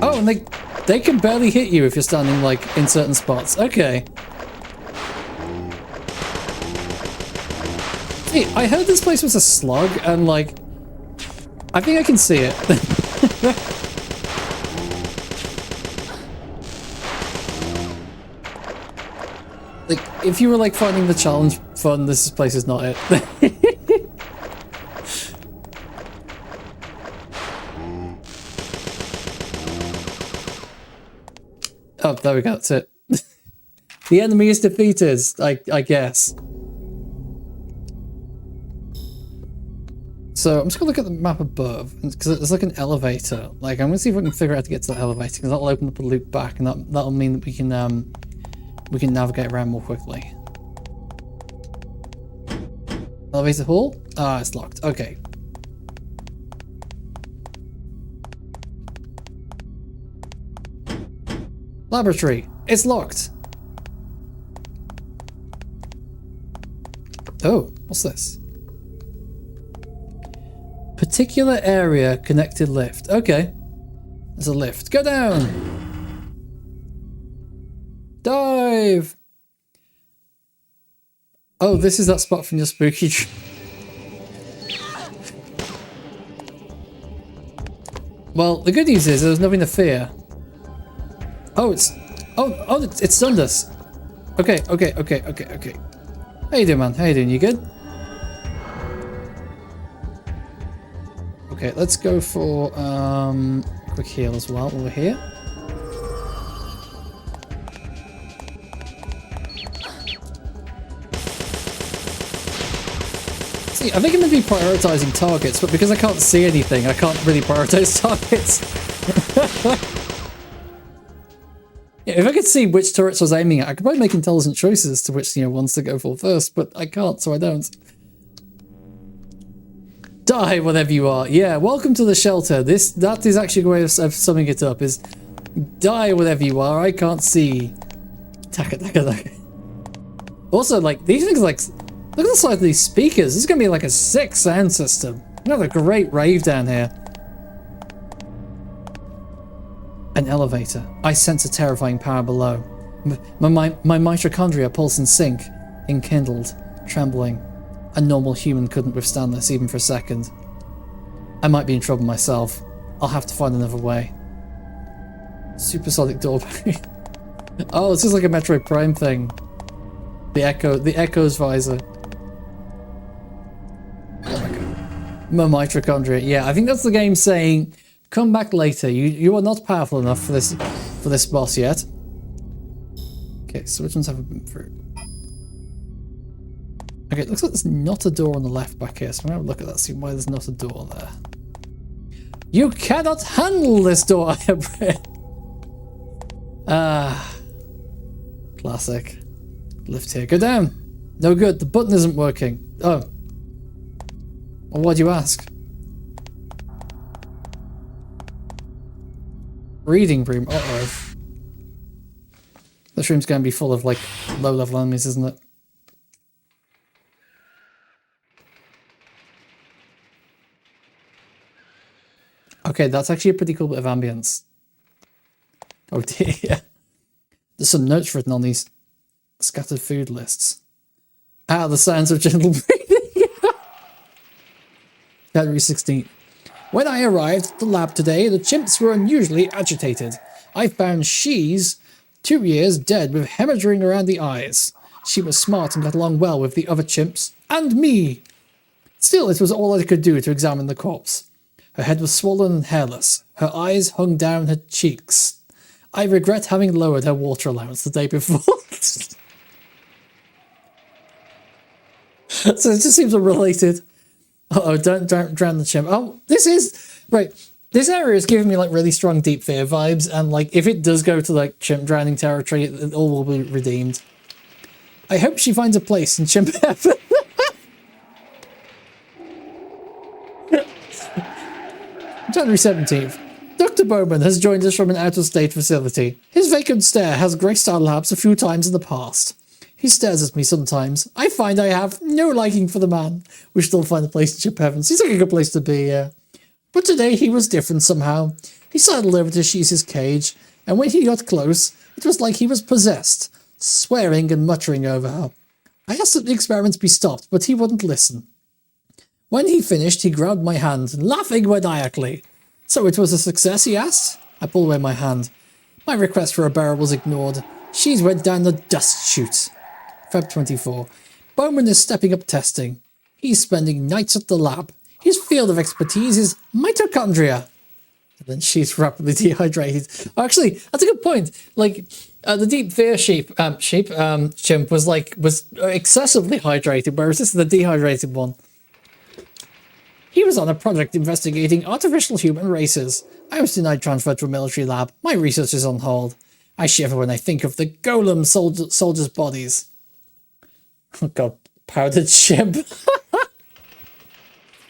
Oh, and they can barely hit you if you're standing like in certain spots. Okay. Hey, I heard this place was a slug, and like, I think I can see it. Like, if you were like finding the challenge fun, this place is not it. Oh, there we go, that's it. The enemy is defeated, I guess. So I'm just gonna look at the map above because there's like an elevator. Like I'm gonna see if we can figure out how to get to that elevator because that'll open up a loop back, and that'll mean that we can navigate around more quickly. Elevator hall? Ah, it's locked. Okay. Laboratory. It's locked. Oh, what's this? Particular area connected lift. Okay. There's a lift. Go down. Dive. Oh, this is that spot from your spooky dream. Well, the good news is there's nothing to fear. Oh, it stunned us. Okay. How you doing, man? How you doing? You good? Okay, let's go for quick heal as well while we're here. See, I think I'm going to be prioritizing targets, but because I can't see anything, I can't really prioritize targets. Yeah, if I could see which turrets I was aiming at, I could probably make intelligent choices to which, ones to go for first, but I can't, so I don't. Die, whatever you are. Yeah, welcome to the shelter. That is actually a way of summing it up, is die, whatever you are. I can't see. Taka. Also, like, these things, like, look at the size of these speakers. This is going to be like a sick sound system. Another great rave down here. An elevator. I sense a terrifying power below. My mitochondria pulse in sync, enkindled, trembling. A normal human couldn't withstand this even for a second. I might be in trouble myself. I'll have to find another way. Supersonic door. Oh, it's just like a Metroid Prime thing. The Echo's visor. Oh my god. My mitochondria. Yeah, I think that's the game saying, come back later. You are not powerful enough for this boss yet. Okay, so which ones have we been through? Okay, it looks like there's not a door on the left back here, so I'm gonna have a look at that, see why there's not a door there. You cannot handle this door, classic. Lift here. Go down. No good. The button isn't working. Oh. Well, why do you ask? Reading room. Uh-oh. This room's going to be full of, like, low-level enemies, isn't it? Okay, that's actually a pretty cool bit of ambience. Oh dear. There's some notes written on these scattered food lists. The sounds of gentle breathing. January 16th. When I arrived at the lab today, the chimps were unusually agitated. I found She's 2 years dead with hemorrhaging around the eyes. She was smart and got along well with the other chimps. And me! Still, it was all I could do to examine the corpse. Her head was swollen and hairless. Her eyes hung down her cheeks. I regret having lowered her water allowance the day before. So it just seems unrelated. Uh-oh, don't drown the chimp. Oh, this is... Right, this area is giving me, like, really strong Deep Fear vibes, and, like, if it does go to, like, chimp drowning territory, it all will be redeemed. I hope she finds a place in chimp heaven. January 17th. Dr. Bowman has joined us from an out-of-state facility. His vacant stare has graced our labs a few times in the past. He stares at me sometimes. I find I have no liking for the man. We should all find a place in chimp heaven. Seems like a good place to be, yeah. But today he was different somehow. He sidled over to She's cage, and when he got close, it was like he was possessed, swearing and muttering over her. I asked that the experiments be stopped, but he wouldn't listen. When he finished, he grabbed my hand, laughing maniacally. So it was a success, he asked? I pulled away my hand. My request for a barrel was ignored. She's went down the dust chute. Feb 24. Bowman is stepping up testing. He's spending nights at the lab. His field of expertise is mitochondria. And then she's rapidly dehydrated. Actually, that's a good point. Like, the Deep Fear chimp was excessively hydrated, whereas this is the dehydrated one. He was on a project investigating artificial human races. I was denied transfer to a military lab. My research is on hold. I shiver when I think of the golem soldiers' bodies. Oh god, powdered chimp.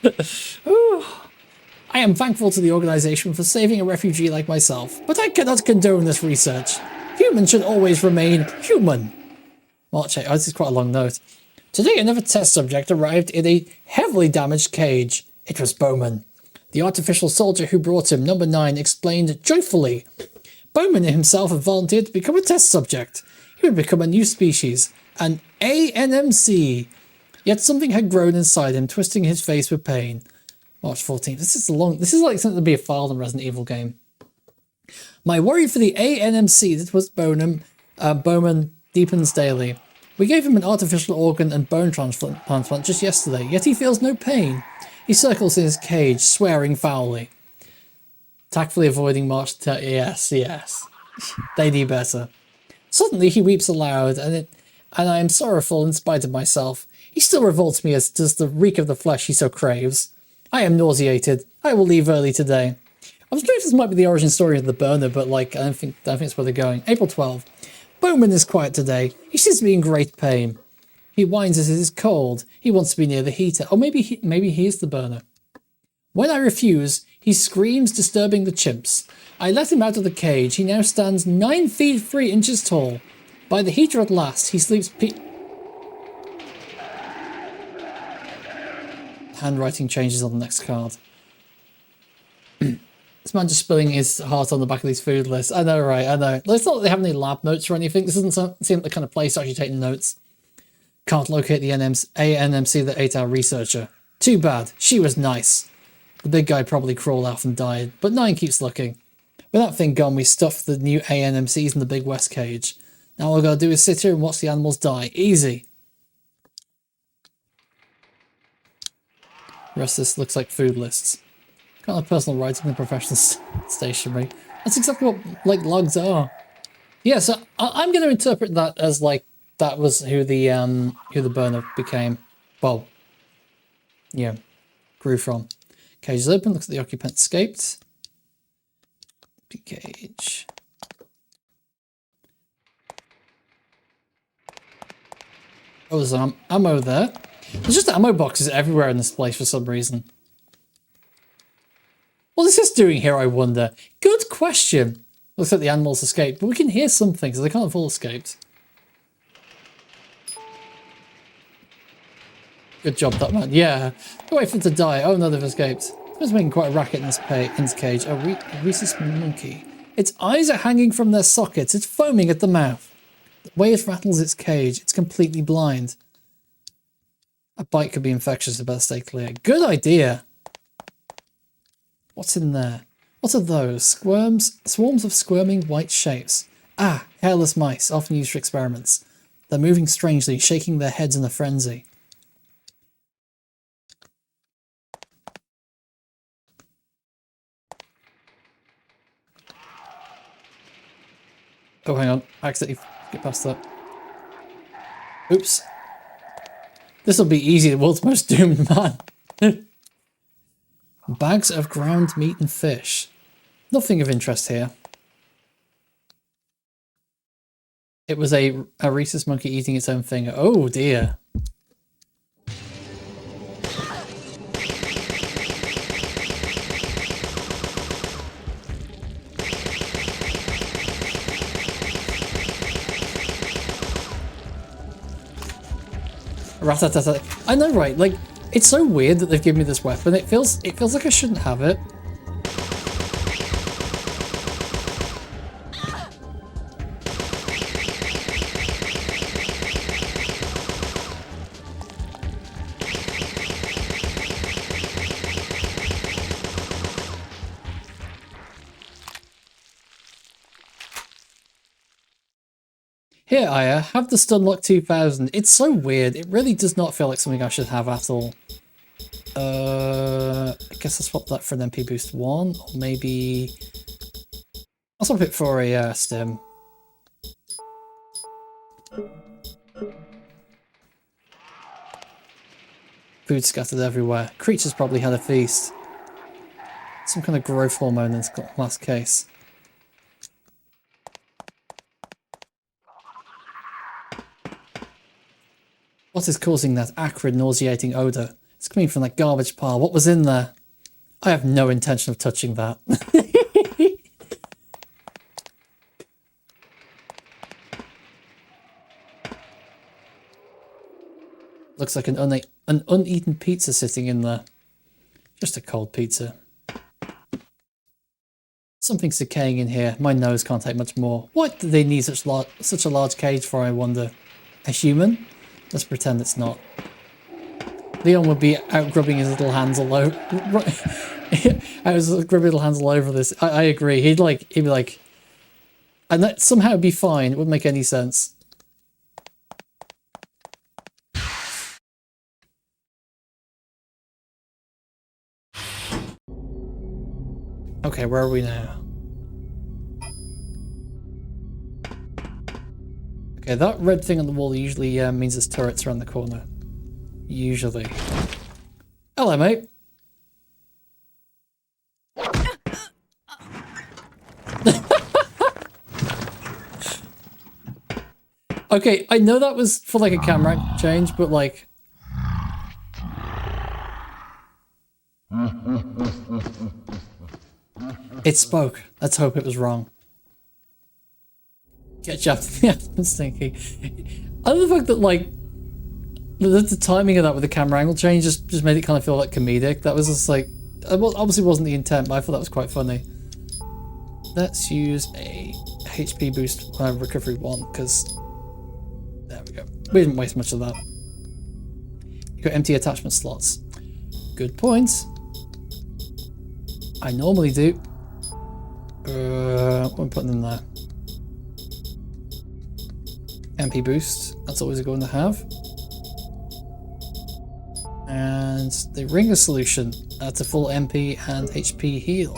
I am thankful to the organization for saving a refugee like myself, but I cannot condone this research. Humans should always remain human. March 8. Oh, this is quite a long note. Today another test subject arrived in a heavily damaged cage. It was Bowman. The artificial soldier who brought him, number 9, explained joyfully. Bowman himself had volunteered to become a test subject. He would become a new species, an ANMC. Yet something had grown inside him, twisting his face with pain. March 14th. This is like something to be a file in a Resident Evil game. My worry for the ANMC that was Bowman deepens daily. We gave him an artificial organ and bone transplant just yesterday, yet he feels no pain. He circles in his cage, swearing foully. Tactfully avoiding March 30th. Yes. They do better. Suddenly he weeps aloud, and I am sorrowful in spite of myself. He still revolts me as does the reek of the flesh he so craves. I am nauseated. I will leave early today. I was wondering if this might be the origin story of the burner, but like I don't think it's where they're going. April 12th. Bowman is quiet today. He seems to be in great pain. He whines as it is cold. He wants to be near the heater. Or maybe he is the burner. When I refuse, he screams, disturbing the chimps. I let him out of the cage. He now stands 9 feet 3 inches tall. By the heater at last, he sleeps Handwriting changes on the next card. This man just spilling his heart on the back of these food lists. I know, right? I know. It's not that they have any lab notes or anything. This doesn't seem like the kind of place to actually take notes. Can't locate the ANMC that ate our researcher. Too bad. She was nice. The big guy probably crawled out and died, but 9 keeps looking. With that thing gone, we stuffed the new ANMCs in the big west cage. Now all I gotta do is sit here and watch the animals die. Easy. The rest of this looks like food lists. Kind of personal writing and professional stationery. That's exactly what like logs are. Yeah, so I'm going to interpret that as like that was who the burner became. Well, yeah, grew from. Cage is open. Looks like the occupant escaped. Cage. Oh, there's ammo there. There's just ammo boxes everywhere in this place for some reason. What is this doing here, I wonder? Good question. Looks like the animals escaped, but we can hear something, so they can't have all escaped. Good job, that man. Yeah. Don't wait for them to die. Oh no, they've escaped. It's making quite a racket in this cage. A rhesus monkey. Its eyes are hanging from their sockets. It's foaming at the mouth. The way it rattles its cage, it's completely blind. A bite could be infectious, it better stay clear. Good idea. What's in there? What are those? Swarms of squirming white shapes. Ah, hairless mice, often used for experiments. They're moving strangely, shaking their heads in a frenzy. Oh, hang on. I accidentally get past that. Oops. This'll be easy, the world's most doomed man. Bags of ground meat and fish. Nothing of interest here. It was a rhesus monkey eating its own finger. Oh dear. Ratatata. I know, right? Like, it's so weird that they've given me this weapon. It feels like I shouldn't have it. Here, Aya, have the Stunlock 2000. It's so weird. It really does not feel like something I should have at all. I guess I'll swap that for an MP Boost 1, or maybe... I'll swap it for a stim. Food scattered everywhere. Creatures probably had a feast. Some kind of growth hormone in this last case. What is causing that acrid, nauseating odour? It's coming from that garbage pile. What was in there? I have no intention of touching that. Looks like an uneaten pizza sitting in there. Just a cold pizza. Something's decaying in here. My nose can't take much more. What do they need such a large cage for, I wonder? A human? Let's pretend it's not. Leon would be out grubbing his little hands all over. I was grubbing little hands all over this. I agree. He'd be like, and that somehow would be fine. It wouldn't make any sense. Okay, where are we now? Okay, that red thing on the wall usually means there's turrets around the corner. Usually. Hello, mate. Okay, I know that was for like a camera change, but like... It spoke. Let's hope it was wrong. Get jabbed in the ass, stinky. I love the fact that like the timing of that with the camera angle change just made it kind of feel like comedic. That was just like, obviously wasn't the intent, but I thought that was quite funny. Let's use a HP boost recovery 1 because there we go. We didn't waste much of that. You got empty attachment slots. Good point. I normally do. What am I putting in there? MP boost, that's always a good one to have. And the ringer solution, that's a full MP and HP heal.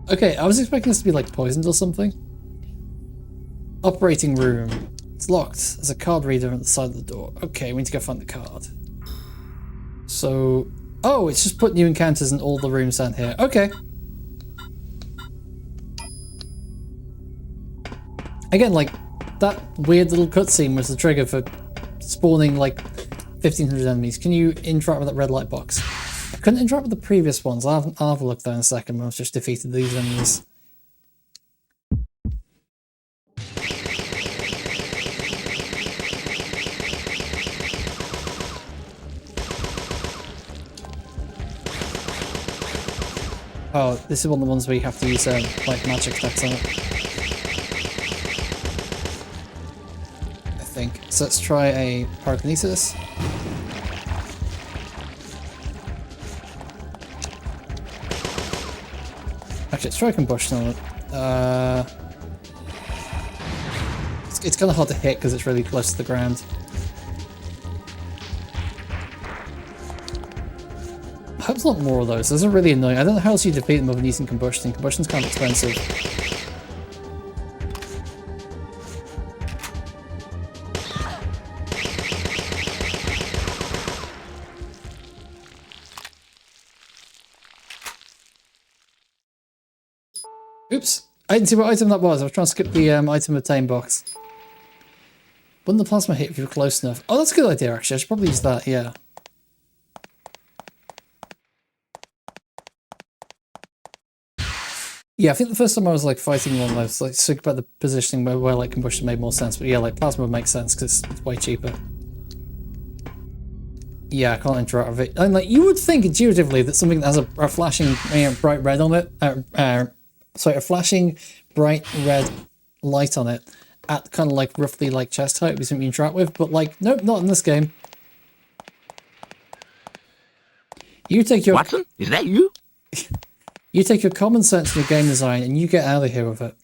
Okay, I was expecting this to be like poisoned or something. Operating room. It's locked. There's a card reader on the side of the door. Okay, we need to go find the card. So... Oh, it's just put new encounters in all the rooms down here. Okay. Again, like, that weird little cutscene was the trigger for spawning, like, 1,500 enemies. Can you interact with that red light box? I couldn't interact with the previous ones. I'll have a look there in a second when I've just defeated these enemies. Oh, this is one of the ones where you have to use like magic attacks on it. I think. So let's try a pyrokinesis. Actually, let's try a combustion on it. It's kind of hard to hit because it's really close to the ground. I hope it's not more of those. Those are really annoying. I don't know how else you defeat them other than using combustion. Combustion's kind of expensive. Oops. I didn't see what item that was. I was trying to skip the item obtain box. Wouldn't the plasma hit if you were close enough? Oh, that's a good idea, actually. I should probably use that, yeah. Yeah, I think the first time I was like fighting one, I was like sick about the positioning where like combustion made more sense. But yeah, like plasma would make sense because it's way cheaper. Yeah, I can't interact with it. And like you would think intuitively that something that has a flashing bright red on it, sorry, a flashing bright red light on it at kind of like roughly like chest height would be something you interact with. But like, nope, not in this game. You take your...
Watson, is that you?
You take your common sense and your game design and you get out of here with it.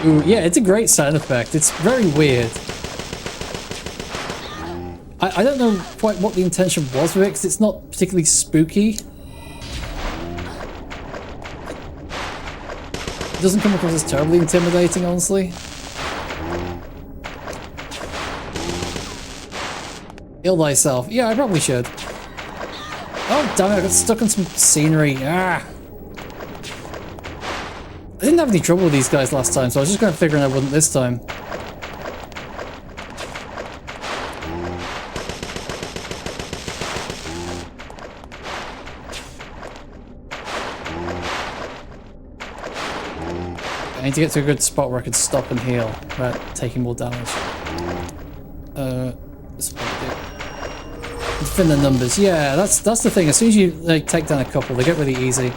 Ooh, yeah, it's a great sound effect. It's very weird. I don't know quite what the intention was with it, because it's not particularly spooky. It doesn't come across as terribly intimidating, honestly. Heal thyself. Yeah, I probably should. Oh, damn it, I got stuck on some scenery. Ah! I didn't have any trouble with these guys last time, so I was just kind of figuring I wouldn't this time. I need to get to a good spot where I can stop and heal without taking more damage. This will do. Thin the numbers. Yeah, that's the thing. As soon as you like take down a couple, they get really easy.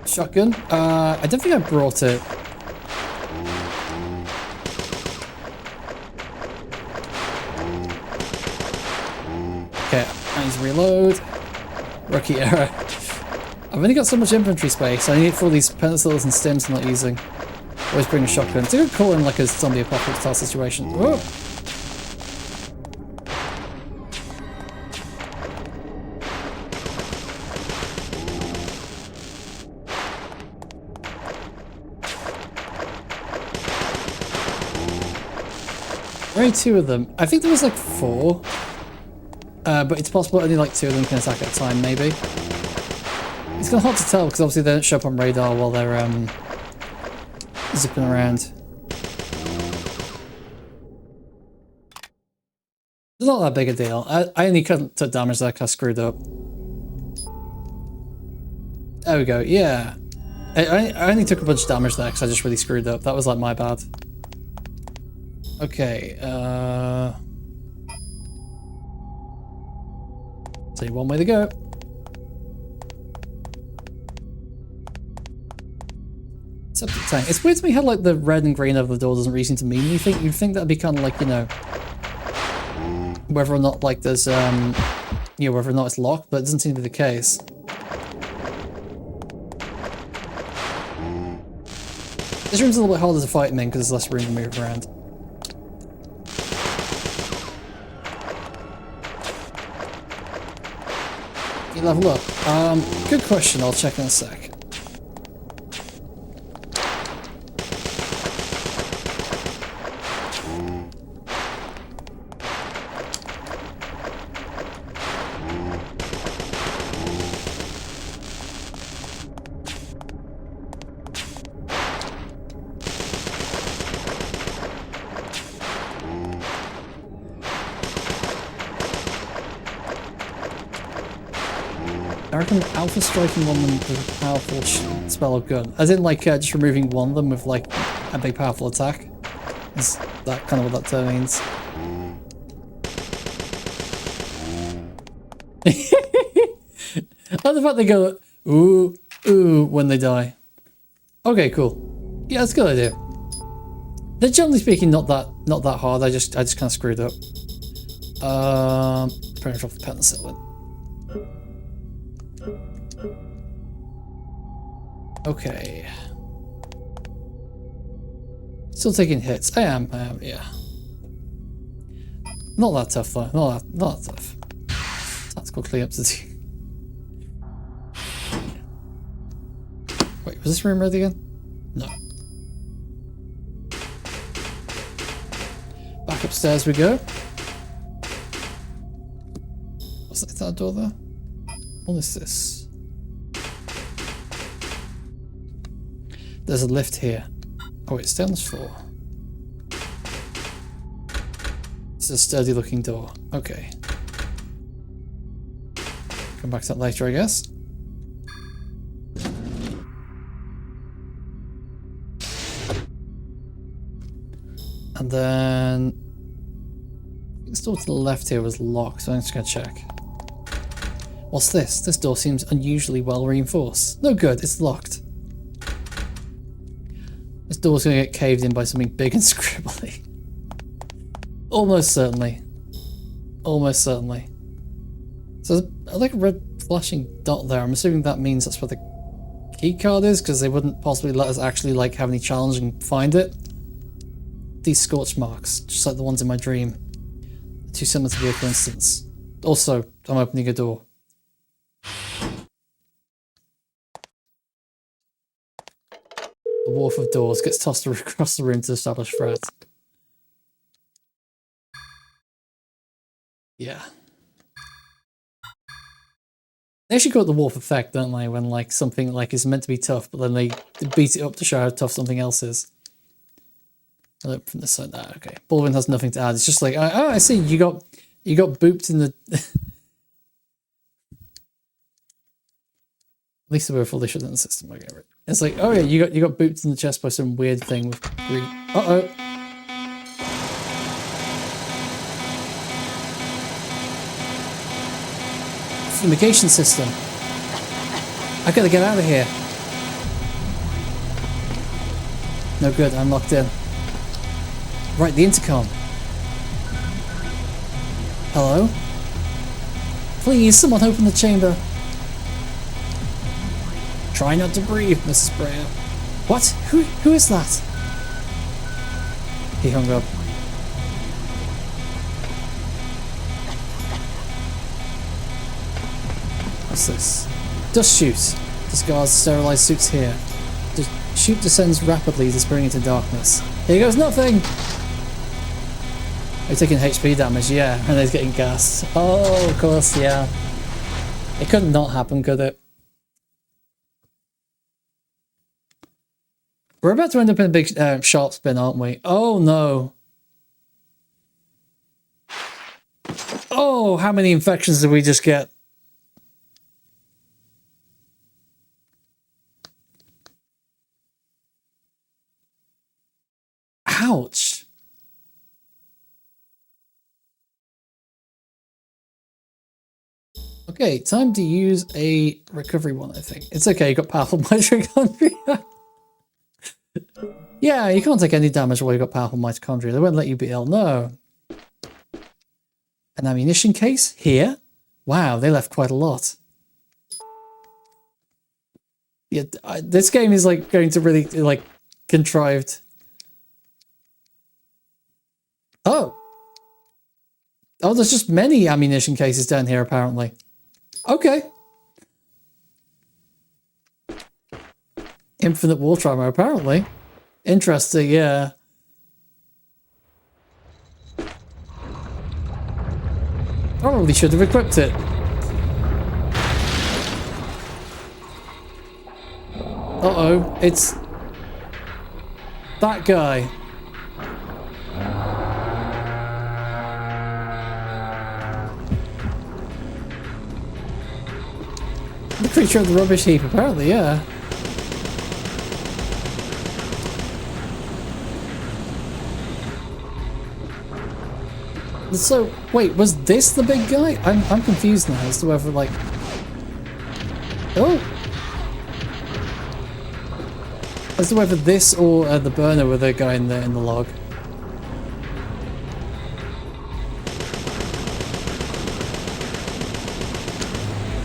Shotgun. I don't think I brought it. Okay, I need to reload. Rookie error. I've only got so much inventory space. I need it for all these penicillins and stims I'm not using. Always bring a shotgun. It's a good call in like a zombie apocalypse style situation. Whoa! Only 2 of them. I think there was like 4. But it's possible only like 2 of them can attack at a time, maybe. It's kind of hard to tell because obviously they don't show up on radar while they're zipping around. It's not that big a deal. I only took damage there because I screwed up. There we go, yeah. I only took a bunch of damage there because I just really screwed up. That was like my bad. Okay, so one way to go. Septic tank. It's weird to me how like the red and green over the door doesn't really seem to mean anything. You'd think that'd be kind of like, you know, whether or not like there's you know, whether or not it's locked, but it doesn't seem to be the case. This room's a little bit harder to fight in because there's less room to move around. You level up. Good question, I'll check in a sec. I reckon alpha striking one of them with a powerful spell of gun. As in like just removing one of them with like a big powerful attack. Is that kind of what that term means? I love the fact they go ooh, ooh when they die. Okay, cool. Yeah, that's a good idea. They're generally speaking not that hard. I just kind of screwed up. Pretty much off the penicillin. Okay. Still taking hits. I am, yeah. Not that tough though. Not that tough. Tactical cleanups to do. Wait, was this room ready again? No. Back upstairs we go. What's that door there? What is this? There's a lift here. Oh, it's down this floor. It's a sturdy looking door. Okay. Come back to that later, I guess. And then this door to the left here was locked, so I'm just gonna check. What's this? This door seems unusually well reinforced. No good, it's locked. This door's gonna get caved in by something big and scribbly. Almost certainly. Almost certainly. So there's like a red flashing dot there. I'm assuming that means that's where the key card is, because they wouldn't possibly let us actually like have any challenge and find it. These scorch marks, just like the ones in my dream. Too similar to be a coincidence. Also, I'm opening a door. The wharf of doors gets tossed across the room to establish threat. Yeah. They actually call it the wharf effect, don't they? When like something like is meant to be tough, but then they beat it up to show how tough something else is. I look from the side. Ah, okay. Baldwin has nothing to add. It's just like, oh, I see. You got booped in the. At least they were fully shut down the system. Okay, right. It's like, oh yeah, you got booped in the chest by some weird thing with green. Uh-oh. Fumigation system. I gotta get out of here. No good, I'm locked in. Right, the intercom. Hello? Please, someone open the chamber. Try not to breathe, Mrs. Brea. What? Who is that? He hung up. What's this? Dust chute. Discards sterilized suits here. The chute descends rapidly, disappearing into darkness. Here goes nothing! They're taking HP damage, yeah, and they're getting gassed. Oh, of course, yeah. It couldn't not happen, could it? We're about to end up in a big sharp spin, aren't we? Oh, no. Oh, how many infections did we just get? Ouch. Okay, time to use a recovery one, I think. It's okay, you got powerful mitochondria. Yeah, you can't take any damage while you've got powerful mitochondria. They won't let you be ill, no. An ammunition case? Here? Wow, they left quite a lot. Yeah, this game is like going to really like contrived. Oh. Oh, there's just many ammunition cases down here, apparently. Okay. Infinite water ammo, apparently. Interesting, yeah. Probably should have equipped it. Uh-oh, it's that guy. The creature of the rubbish heap, apparently, yeah. So, wait, was this the big guy? I'm confused now as to whether, like... Oh! As to whether this or the burner were the guy in the log.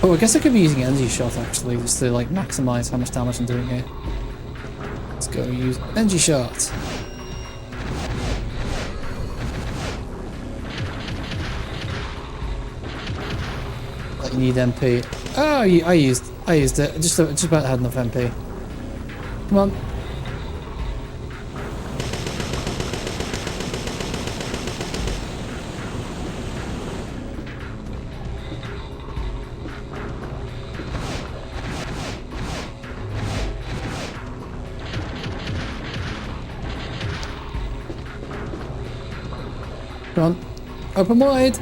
Oh, I guess I could be using energy shot actually, just to like maximize how much damage I'm doing here. Let's go use energy shot. Like you need MP. Oh, I used it. Just about had enough MP. Come on. Come on. Open wide.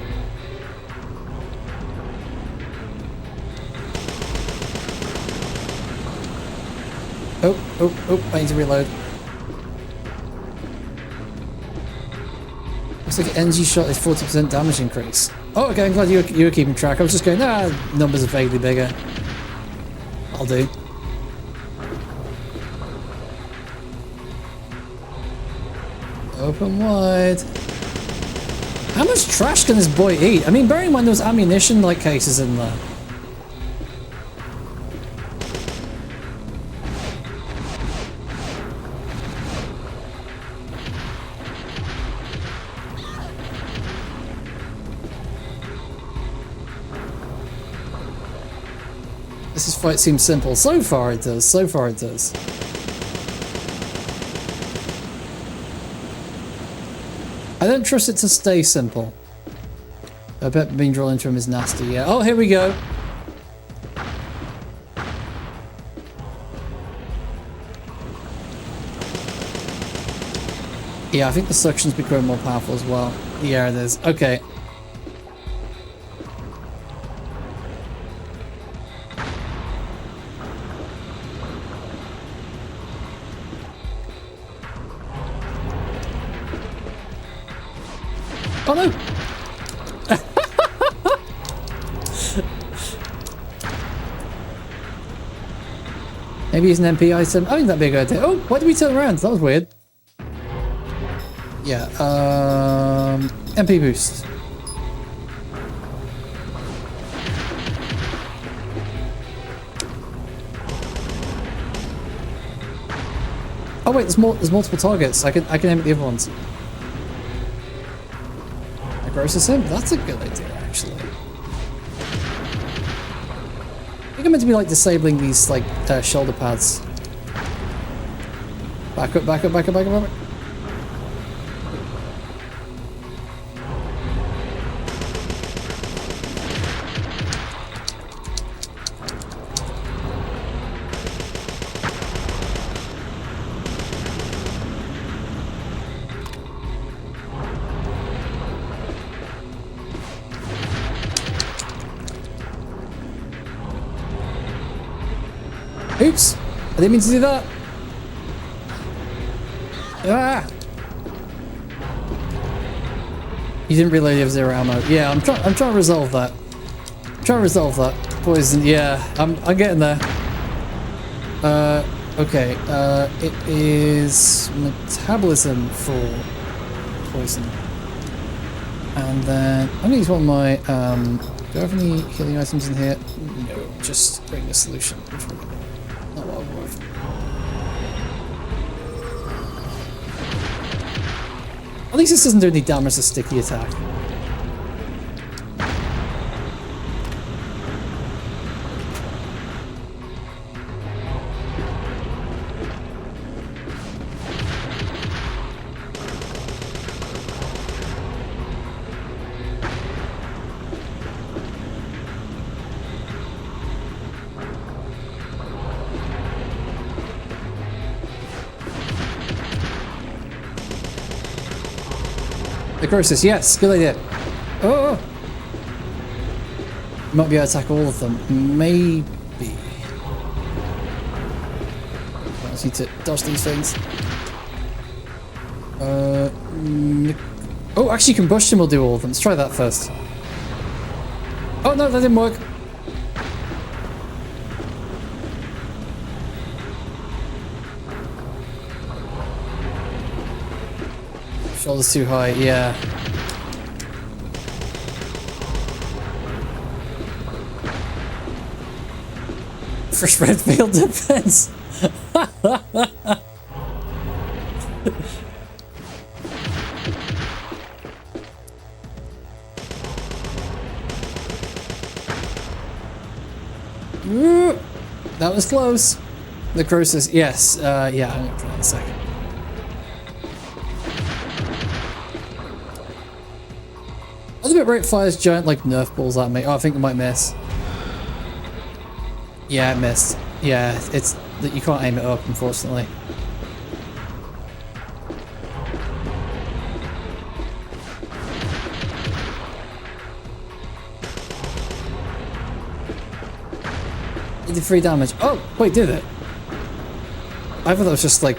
Oh, I need to reload. Looks like energy shot is 40% damage increase. Oh, okay, I'm glad you were keeping track. I was just going, numbers are vaguely bigger. I'll do. Open wide. How much trash can this boy eat? I mean, bearing in mind those ammunition like cases in there. This fight seems simple. So far it does. So far it does. I don't trust it to stay simple. I bet being drawn into him is nasty, yeah. Oh, here we go. Yeah, I think the suction's becoming more powerful as well. Yeah, it is. Okay. Oh no! Maybe it's an MP item. I think that'd be a good idea. Oh, why did we turn around? That was weird. Yeah, MP boost. Oh wait, there's multiple targets. I can aim at the other ones. Necrosis him? That's a good idea, actually. I think I'm meant to be like disabling these like shoulder pads. Back up, back up, back up, back up, back up. Oops! I didn't mean to do that! Ah! You didn't realize you have 0 ammo. Yeah, I'm trying to resolve that. I'm trying to resolve that. Poison, yeah, I'm getting there. Okay, it is metabolism for poison. And then I'm gonna use one of my do I have any healing items in here? No, just bring a solution. Not what I want. At least this doesn't do any damage to sticky attack. Necrosis, yes, good idea. Oh! Might be able to attack all of them. Maybe. I just need to dodge these things. Oh, actually combustion will do all of them. Let's try that first. Oh no, that didn't work. Shoulders too high, yeah. Fresh red field defense. That was close. Necrosis, yes. Yeah, I'm gonna try that in a second. Other bit rate fires giant like Nerf balls at me. Oh, I think it might miss. Yeah, it missed. Yeah, it's that you can't aim it up, unfortunately. It did 3 damage. Oh, wait, did it? I thought that was just like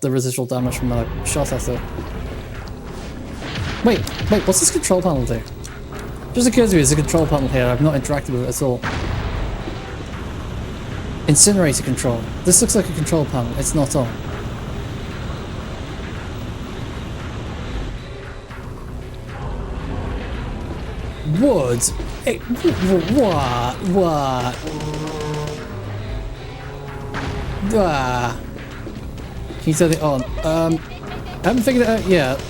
the residual damage from when I shot at it. Wait, what's this control panel do? Just occurs to me there's a control panel here. I've not interacted with it at all. Incinerator control. This looks like a control panel. It's not on. Wood? Hey, what? Can you turn it on? I haven't figured it out yet.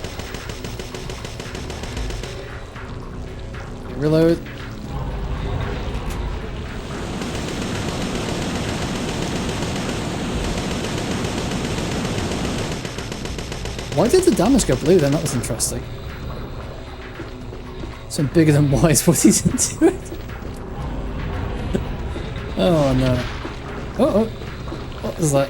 Reload. Why did the damage go blue then? That was interesting. Something bigger than wise. What is it doing? Oh no. Oh, what was that?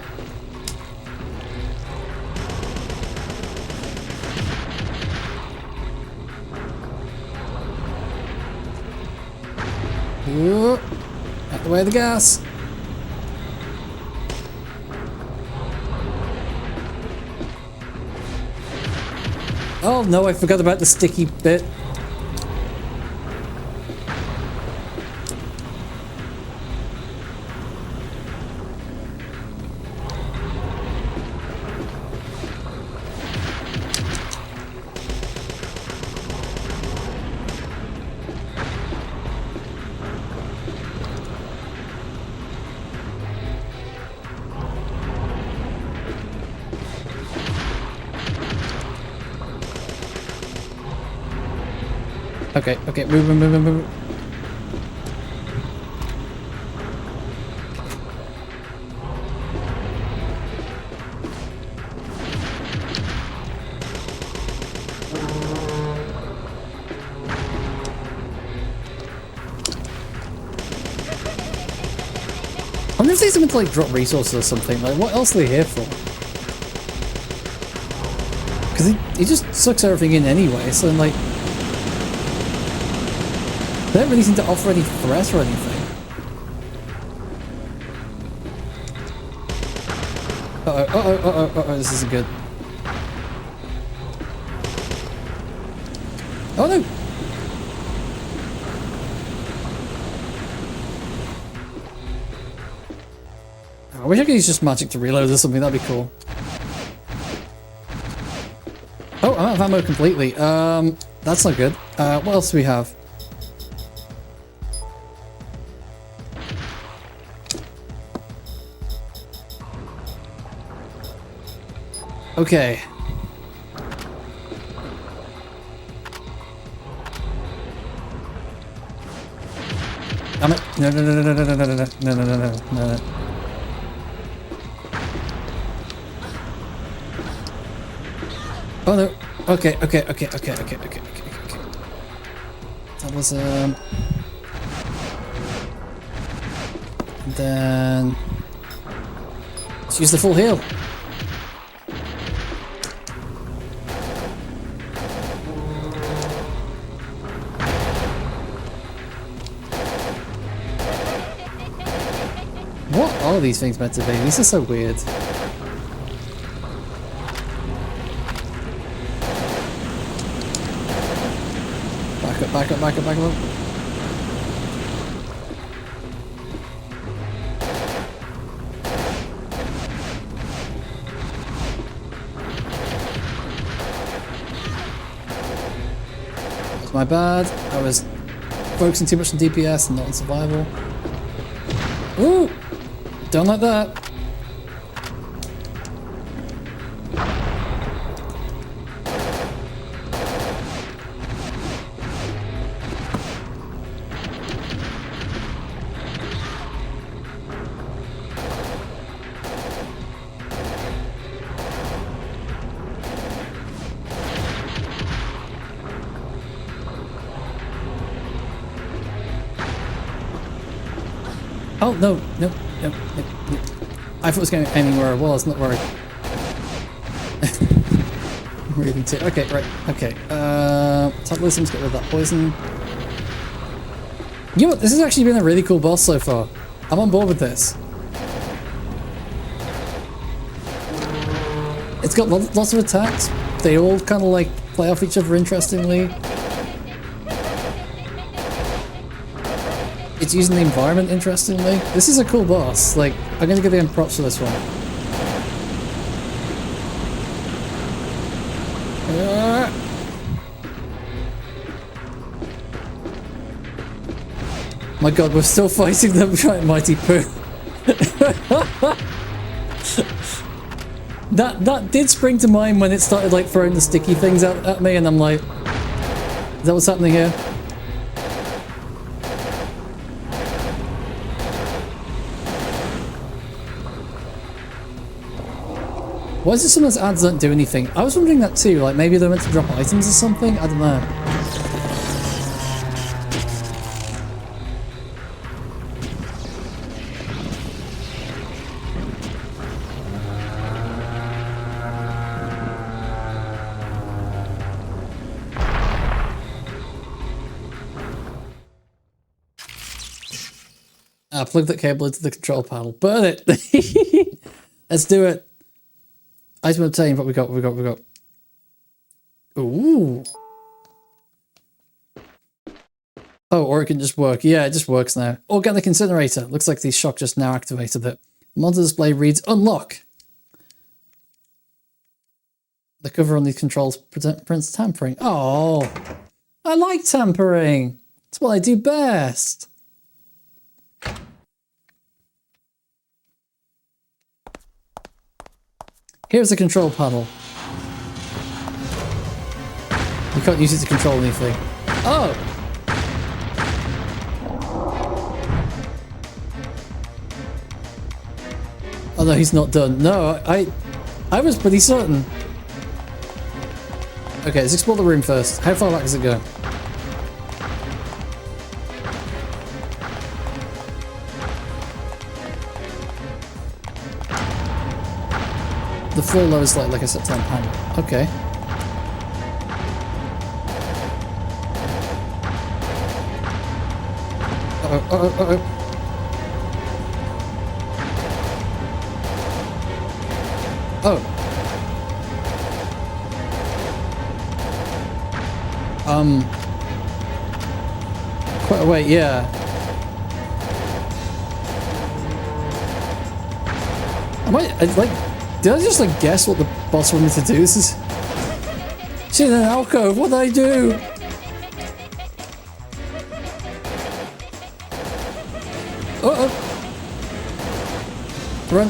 Ooh, out the way of the gas. Oh no, I forgot about the sticky bit. Okay, move. I wonder if these are meant to like drop resources or something. Like, what else are they here for? Because he just sucks everything in anyway, so like... They don't really seem to offer any threat or anything. Uh-oh, this isn't good. Oh no! I wish I could use just magic to reload or something, that'd be cool. Oh, I'm out of ammo completely. That's not good. What else do we have? Okay. Damn it. No. Oh no. Okay. That was and then let's use the full heal. What are these things meant to be? These are so weird. Back up. That's my bad. I was focusing too much on DPS and not on survival. Ooh! Don't like that. Oh, no. I thought it was going anywhere I was, not where I... Moving to... Okay, right, okay. Metabolism's get rid of that poison. You know what, this has actually been a really cool boss so far. I'm on board with this. It's got lots of attacks. They all kind of like play off each other interestingly. It's using the environment interestingly. This is a cool boss. Like, I'm gonna give him props for this one. My god, we're still fighting the giant mighty poo. That did spring to mind when it started like throwing the sticky things out at me, and I'm like, is that what's happening here? Why is it sometimes ads don't do anything? I was wondering that too, like maybe they're meant to drop items or something? I don't know. Plug that cable into the control panel. Burn it! Let's do it. Item obtained. What we got? What we got? Ooh. Oh, or it can just work. Yeah, it just works now. Organic incinerator. Looks like the shock just now activated it. Monitor display reads unlock. The cover on these controls prevents tampering. Oh, I like tampering. That's what I do best. Here's the control panel. You can't use it to control anything. Oh! Oh no, he's not done. No, I was pretty certain. Okay, let's explore the room first. How far back does it go? The floor low is like a set-time panel. Okay. Uh-oh. Oh. Quite a way, yeah. Did I just guess what the boss wanted to do? This is... She's in an alcove, what did I do? Uh-oh. Run.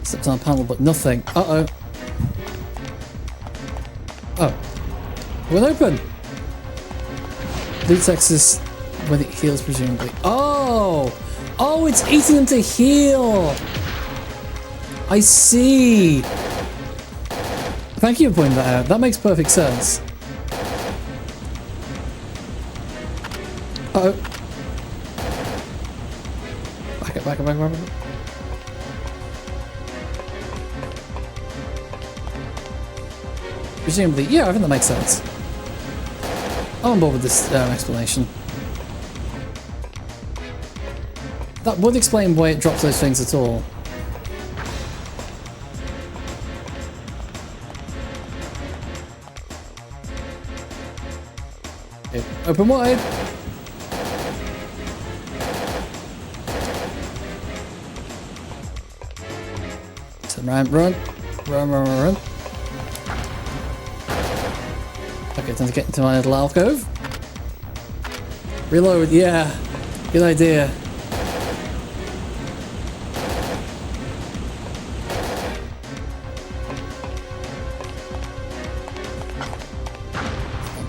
Stepped on a panel, but nothing. Uh-oh. Oh. It went open. Blue text is when it heals, presumably. Oh! Oh, it's eating them to heal! I see! Thank you for pointing that out. That makes perfect sense. Uh-oh. Back up. Presumably, yeah, I think that makes sense. I'm on board with this explanation. That would explain why it drops those things at all. Okay, open wide! Turn around, run. Okay, time to get into my little alcove. Reload, yeah. Good idea.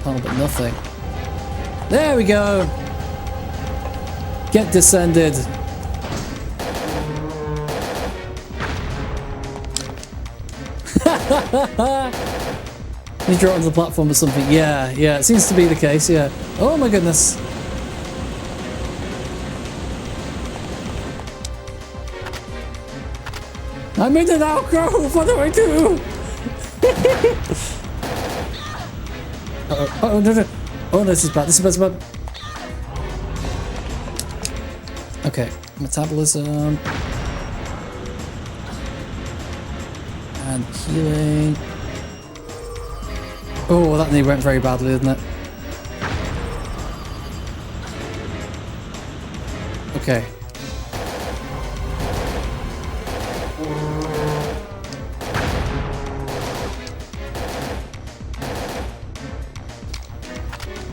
Panel, but nothing. There we go. Get descended. You draw it onto the platform or something. Yeah, it seems to be the case, yeah. Oh my goodness. I'm in an alcove, what do I do? Uh-oh, no. Oh, this is bad, this is bad. Okay, metabolism. And healing. Oh, that nearly went very badly, didn't it? Okay.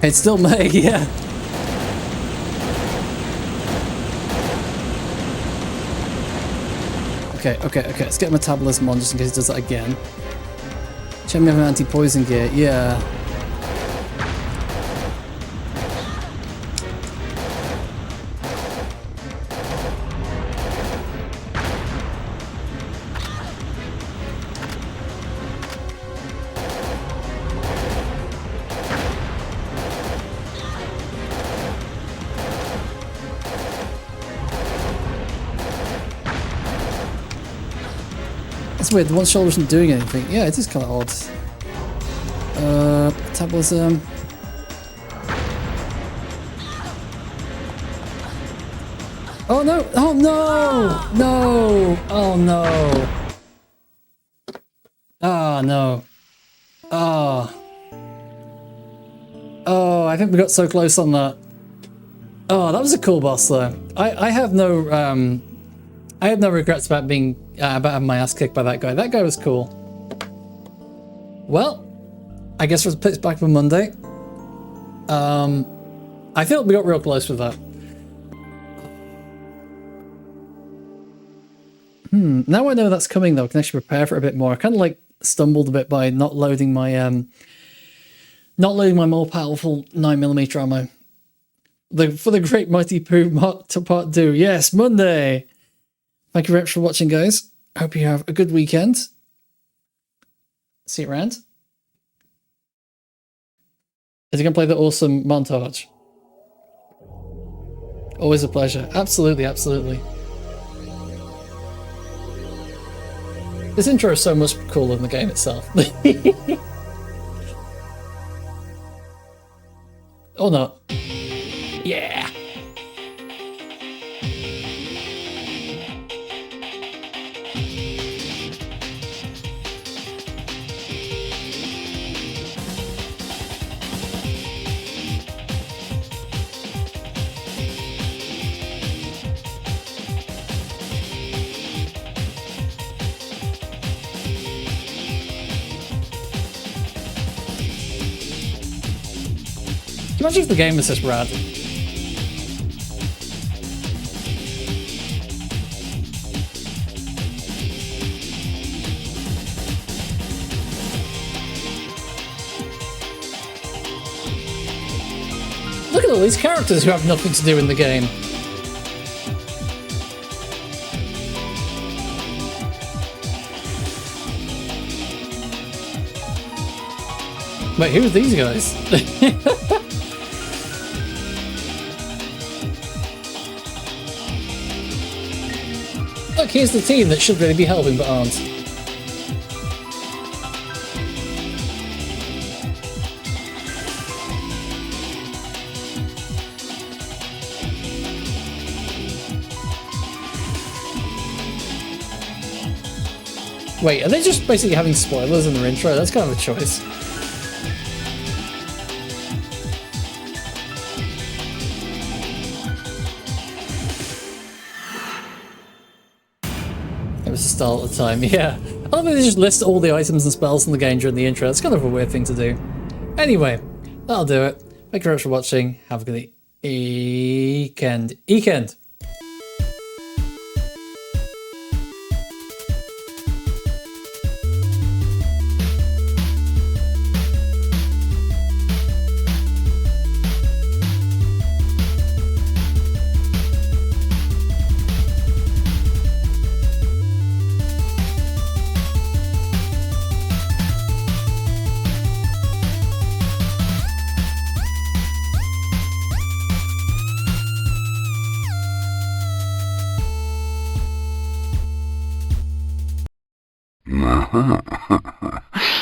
It's still May, yeah. Okay, let's get metabolism on just in case it does that again. Check me have an anti-poison gear, yeah. That's weird, the one shoulder isn't doing anything. Yeah, it is kind of odd. metabolism. Oh no! Oh no! No! Oh no! Ah, no. Ah. Oh, I think we got so close on that. Oh, that was a cool boss though. I have no regrets about being about having my ass kicked by that guy. That guy was cool. Well, I guess we'll put it back for Monday. I feel we got real close with that. Now I know that's coming though, I can actually prepare for it a bit more. I kind of like stumbled a bit by not loading my more powerful 9mm ammo. For the Great Mighty Pooh Part 2. Yes, Monday. Thank you very much for watching, guys. Hope you have a good weekend. See you around. Is he going to play the awesome montage? Always a pleasure. Absolutely, absolutely. This intro is so much cooler than the game itself. Or not. Yeah! Imagine if the game was this rad. Look at all these characters who have nothing to do in the game. Wait, who are these guys? Look, here's the team that should really be helping but aren't. Wait, are they just basically having spoilers in their intro? That's kind of a choice. It was a style at the time, yeah. I love that they just list all the items and spells in the game during the intro. That's kind of a weird thing to do. Anyway, that'll do it. Thank you very much for watching. Have a good weekend.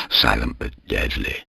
Silent but deadly.